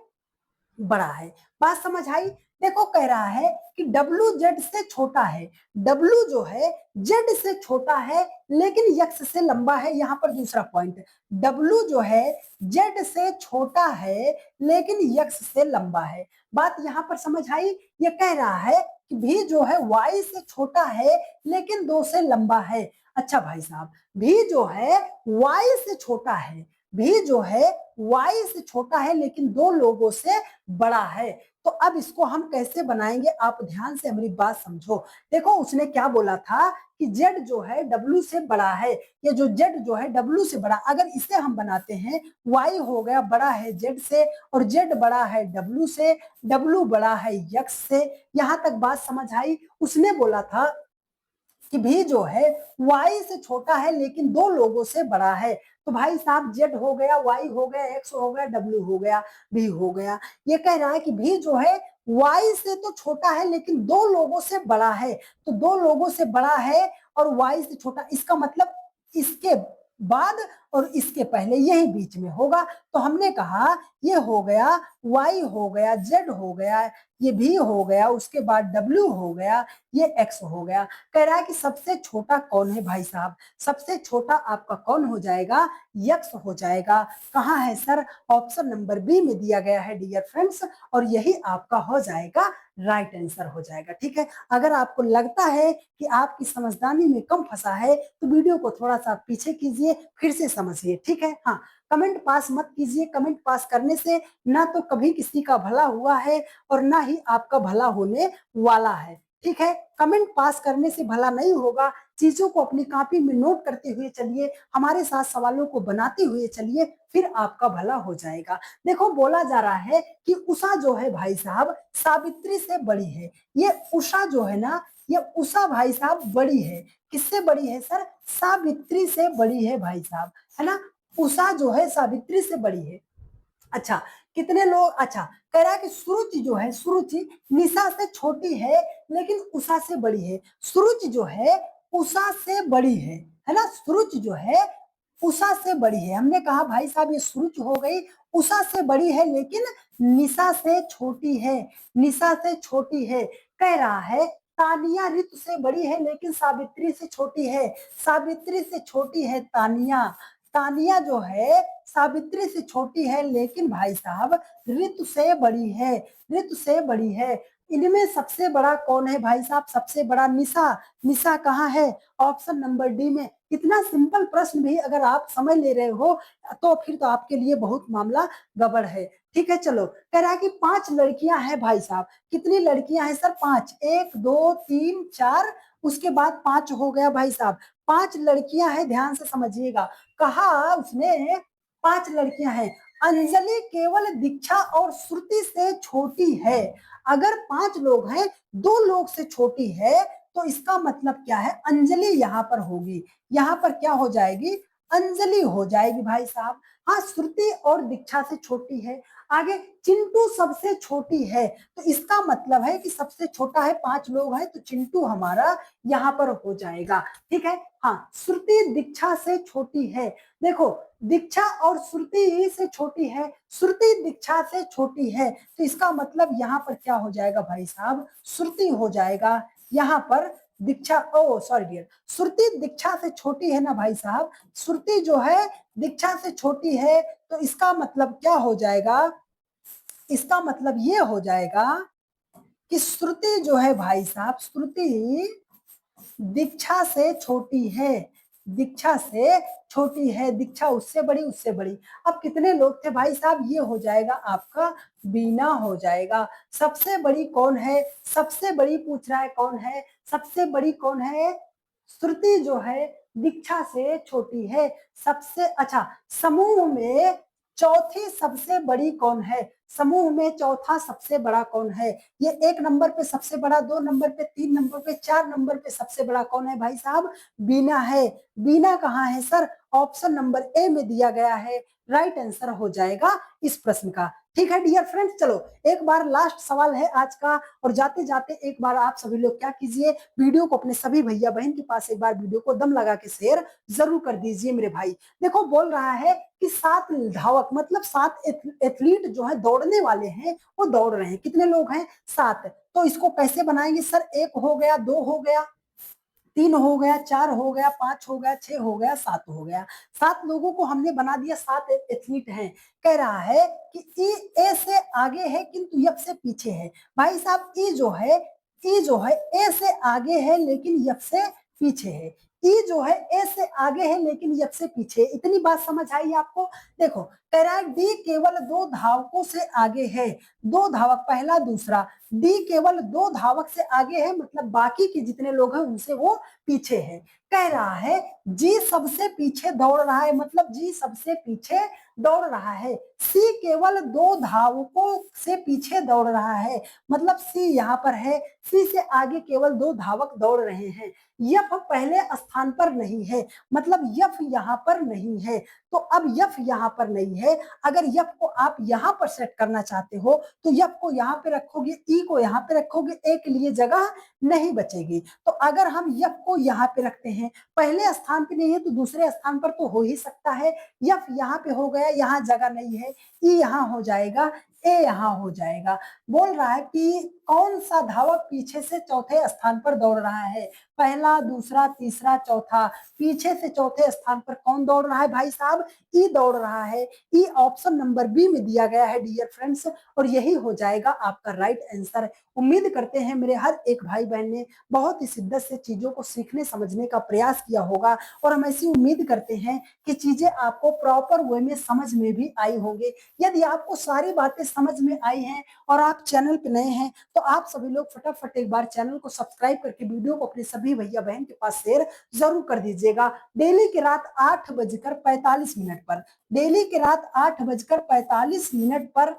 Speaker 1: बड़ा है। बात समझ आई? देखो कह रहा है कि W Z से छोटा है, W जो है Z से छोटा है लेकिन X से लंबा है। यहाँ पर दूसरा पॉइंट, W जो है Z से छोटा है लेकिन X से लंबा है। बात यहाँ पर समझ आई? ये कह रहा है कि भी जो है Y से छोटा है लेकिन 2 से लंबा है। अच्छा भाई साहब, भी जो है Y से छोटा है, भी जो है Y से छोटा है लेकिन 2 लोगों से बड़ा है। तो अब इसको हम कैसे बनाएंगे, आप ध्यान से हमारी बात समझो। देखो उसने क्या बोला था कि Z जो है W से बड़ा है। ये जो Z जो है W से बड़ा, अगर इसे हम बनाते हैं, Y हो गया बड़ा है Z से और Z बड़ा है W से, W बड़ा है X से। यहां तक बात समझ आई? उसने बोला था कि भी जो है y से छोटा है लेकिन 2 लोगों से बड़ा है। तो भाई साहब z हो गया, y हो गया, x हो गया, w हो गया, भी हो गया। ये कह रहा है कि भी जो है y से तो छोटा है लेकिन 2 लोगों से बड़ा है, तो 2 लोगों से बड़ा है और y से छोटा, इसका मतलब इसके बाद और इसके पहले यही बीच में होगा। तो हमने कहा ये हो गया, y हो गया, z हो गया, ये भी हो गया, उसके बाद w हो गया, ये x हो गया। कह रहा है कि सबसे छोटा कौन है भाई साहब? सबसे छोटा आपका कौन हो जाएगा? यक्स हो जाएगा। कहाँ है सर? ऑप्शन नंबर बी में दिया गया है डियर फ्रेंड्स, और यही आपका हो जाएगा, राइट आंसर हो जाएगा। ठीक है, अगर आपको लगता है कि आपकी समझदारी में कम फंसा है तो वीडियो को थोड़ा सा पीछे कीजिए, फिर से समझिए। ठीक है, हाँ, कमेंट पास मत कीजिए। कमेंट पास करने से ना तो कभी किसी का भला हुआ है और ना ही आपका भला होने वाला है। ठीक है, कमेंट पास करने से भला नहीं होगा। चीजों को अपनी कॉपी में नोट करते हुए चलिए, हमारे साथ सवालों को बनाते हुए चलिए, फिर आपका भला हो जाएगा। देखो बोला जा रहा है कि उषा जो है भाई साहब सावित्री से बड़ी है। ये उषा जो है ना, ये उषा भाई साहब बड़ी है। किससे बड़ी है सर? सावित्री से बड़ी है भाई साहब, है ना। उषा जो है सावित्री से बड़ी है। अच्छा, कितने लोग, अच्छा कह रहा है कि सुरुचि जो है, सुरुचि निशा से छोटी है लेकिन उषा से बड़ी है। सुरुचि जो है उषा से बड़ी है ना। सुरुचि जो है उषा से बड़ी है। हमने कहा भाई साहब ये सुरुचि हो गई, उषा से बड़ी है लेकिन निशा से छोटी है, निशा से छोटी है। कह रहा है तानिया ऋतु से बड़ी है लेकिन सावित्री से छोटी है। सावित्री से छोटी है तानिया, तानिया जो है सावित्री से छोटी है लेकिन भाई साहब ऋतु से बड़ी है, ऋतु से बड़ी है। इनमें सबसे बड़ा कौन है भाई साहब? सबसे बड़ा निशा। निशा कहाँ है? ऑप्शन नंबर डी में। इतना सिंपल प्रश्न भी अगर आप समझ ले रहे हो तो फिर तो आपके लिए बहुत मामला गड़बड़ है। ठीक है, चलो। कह रहा है कि 5 लड़कियां हैं भाई साहब। कितनी लड़कियां हैं सर? 5। 1 2 3 4, उसके बाद 5 हो गया भाई साहब। 5 लड़कियां हैं, ध्यान से समझिएगा। कहा उसने 5 लड़कियां हैं। अंजलि केवल दीक्षा और श्रुति से छोटी है। अगर 5 लोग हैं, 2 लोग से छोटी है, तो इसका मतलब क्या है? अंजलि यहाँ पर होगी। यहाँ पर क्या हो जाएगी? अंजलि हो जाएगी भाई साहब। हाँ, श्रुति और दीक्षा से छोटी है। आगे चिंटू सबसे छोटी है, तो इसका मतलब है कि सबसे छोटा है, 5 लोग हैं, तो चिंटू हमारा यहाँ पर हो जाएगा। ठीक है। हाँ, श्रुति दीक्षा से छोटी है। देखो, दीक्षा और श्रुति से छोटी है, श्रुति दीक्षा से छोटी है, तो इसका मतलब यहाँ पर क्या हो जाएगा भाई साहब? श्रुति हो जाएगा। यहाँ पर दीक्षा, ओ सॉरी डियर, श्रुति दीक्षा से छोटी है ना भाई साहब। श्रुति जो है दीक्षा से छोटी है, तो इसका मतलब क्या हो जाएगा? इसका मतलब ये हो जाएगा कि श्रुति जो है भाई साहब, श्रुति दीक्षा से छोटी है। दीक्षा से छोटी है, दीक्षा उससे बड़ी, उससे बड़ी। अब कितने लोग थे भाई साहब? ये हो जाएगा आपका बीना हो जाएगा। सबसे बड़ी कौन है? सबसे बड़ी पूछ रहा है कौन है? सबसे बड़ी कौन है? श्रुति जो है दीक्षा से छोटी है। सबसे अच्छा, समूह में चौथी सबसे बड़ी कौन है? समूह में चौथा सबसे बड़ा कौन है? ये 1 नंबर पे सबसे बड़ा, 2 नंबर पे, 3 नंबर पे, 4 नंबर पे सबसे बड़ा कौन है भाई साहब? बीना है। बीना कहाँ है सर? ऑप्शन नंबर ए में दिया गया है। राइट आंसर हो जाएगा इस प्रश्न का। ठीक है डियर फ्रेंड्स, चलो एक बार लास्ट सवाल है आज का, और जाते जाते एक बार आप सभी लोग क्या कीजिए, वीडियो को अपने सभी भैया बहन के पास एक बार वीडियो को दम लगा के शेयर जरूर कर दीजिए मेरे भाई। देखो, बोल रहा है कि 7 धावक, मतलब 7 एथलीट जो है दौड़ने वाले हैं, वो दौड़ रहे हैं। कितने लोग हैं? 7। तो इसको कैसे बनाएंगे सर? 1 हो गया, 2 हो गया, 3 हो गया, 4 हो गया, 5 हो गया, 6 हो गया, 7 हो गया। 7 लोगों को हमने बना दिया, 7 एथलीट हैं। कह रहा है कि ई ए से आगे है किंतु एफ से पीछे है। भाई साहब, ई जो है ए से आगे है लेकिन एफ से पीछे है। ई जो है ए से आगे है लेकिन एफ से पीछे। इतनी बात समझ आई आपको? देखो, कह रहा है डी केवल 2 धावकों से आगे है। 2 धावक, पहला दूसरा। डी केवल 2 धावक से आगे है, मतलब बाकी के जितने लोग हैं उनसे वो पीछे है। कह रहा है जी सबसे पीछे दौड़ रहा है, मतलब जी सबसे पीछे दौड़ रहा है। सी केवल 2 धावकों से पीछे दौड़ रहा है, मतलब सी यहाँ पर है। सी से आगे केवल 2 धावक दौड़ रहे हैं। यफ पहले स्थान पर नहीं है, मतलब यफ यहाँ पर नहीं है। तो अब यफ यहाँ पर नहीं है। अगर यफ को आप यहाँ पर सेट करना चाहते हो, तो यफ को यहाँ पे रखोगे, ई को यहाँ पे रखोगे, ए के लिए जगह नहीं बचेगी। तो अगर हम यफ को यहाँ पे रखते हैं, पहले स्थान पे नहीं है तो दूसरे स्थान पर तो हो ही सकता है। यफ यहाँ पे हो गया, यहाँ जगह नहीं है, ई यहाँ हो जाएगा, ए यहाँ हो जाएगा। बोल रहा है कि कौन सा धावक पीछे से चौथे स्थान पर दौड़ रहा है? पहला, दूसरा, तीसरा, चौथा। पीछे से चौथे स्थान पर कौन दौड़ रहा है भाई साहब? ई दौड़ रहा है। ई ऑप्शन नंबर बी में दिया गया है डियर फ्रेंड्स, और यही हो जाएगा आपका राइट आंसर। उम्मीद करते हैं मेरे हर एक भाई बहन ने बहुत ही शिद्दत से चीजों को सीखने समझने का प्रयास किया होगा, और हम ऐसी उम्मीद करते हैं कि चीजें आपको प्रॉपर वे में समझ में भी आई होंगी। यदि आपको सारी बातें समझ में आई हैं और आप चैनल पे नए हैं, तो आप सभी लोग फटाफट एक बार चैनल को सब्सक्राइब करके वीडियो को अपने सभी भैया बहन के पास शेयर जरूर कर दीजिएगा। डेली की रात 8:45 पर, डेली की रात 8:45 पर,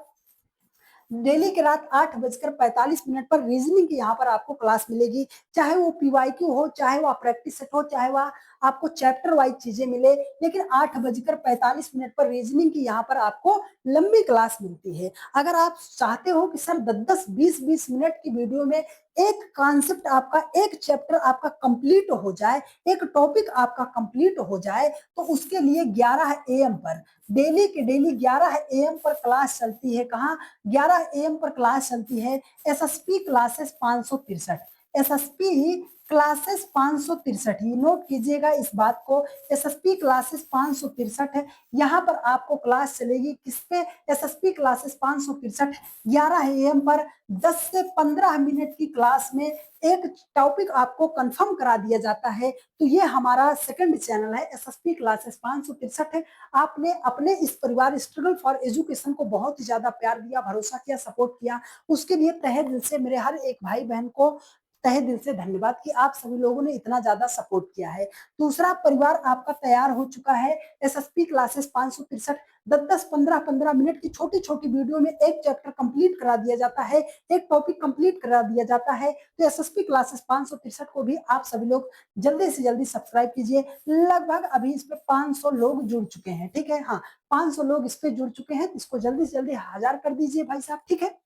Speaker 1: डेली की रात 8:45 पर रीजनिंग की यहाँ पर आपको क्लास मिलेगी। चाहे वो पीवाईक्यू हो, चाहे वो प्रैक्टिस सेट हो, चाहे वह आपको चैप्टर वाइज चीजें मिले, लेकिन 8:45 पर रीजनिंग की यहाँ पर आपको लंबी क्लास मिलती है। अगर आप चाहते हो कि सर 10-10, 20-20 मिनट की वीडियो में एक कॉन्सेप्ट आपका, एक चैप्टर आपका कंप्लीट हो जाए, एक टॉपिक आपका कंप्लीट हो जाए, तो उसके लिए 11 AM पर, डेली के डेली 11 AM पर क्लास चलती है। कहाँ? 11 AM पर क्लास चलती है। एसएसपी क्लासेस 563, एसएसपी क्लासेस 563, ये नोट कीजिएगा इस बात को, एसएसपी क्लासेस 563 है। यहाँ पर आपको क्लास चलेगी किस पे, एसएसपी क्लासेस 563 11 AM पर 10 से 15 मिनट की क्लास में एक टॉपिक आपको कंफर्म करा दिया जाता है। तो ये हमारा सेकंड चैनल है, एसएसपी क्लासेस 563 है। आपने अपने इस परिवार स्ट्रगल फॉर एजुकेशन को बहुत ही ज्यादा प्यार दिया, भरोसा किया, सपोर्ट किया, उसके लिए तहे दिल से मेरे हर एक भाई बहन को तहे दिल से धन्यवाद कि आप सभी लोगों ने इतना ज्यादा सपोर्ट किया है। दूसरा परिवार आपका तैयार हो चुका है, एसएसपी क्लासेस 563 10-10, 15-15 मिनट की छोटी छोटी वीडियो में एक चैप्टर कंप्लीट करा दिया जाता है, एक टॉपिक कंप्लीट करा दिया जाता है। तो एसएसपी क्लासेस 563 को भी आप सभी लोग जल्दी से जल्दी सब्सक्राइब कीजिए। लगभग अभी इस पे 500 लोग जुड़ चुके हैं, ठीक है, हाँ 500 लोग इस पे जुड़ चुके हैं, इसको जल्दी से जल्दी 1000 कर दीजिए भाई साहब, ठीक है।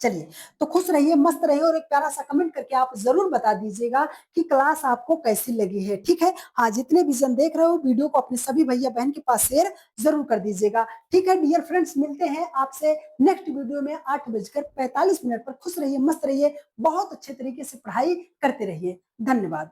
Speaker 1: चलिए, तो खुश रहिए, मस्त रहिए और एक प्यारा सा कमेंट करके आप जरूर बता दीजिएगा कि क्लास आपको कैसी लगी है, ठीक है। हाँ, जितने भी जन देख रहे हो वीडियो को अपने सभी भैया बहन के पास शेयर जरूर कर दीजिएगा, ठीक है। डियर फ्रेंड्स, मिलते हैं आपसे नेक्स्ट वीडियो में 8:45 पर। खुश रहिए, मस्त रहिए, बहुत अच्छे तरीके से पढ़ाई करते रहिए। धन्यवाद।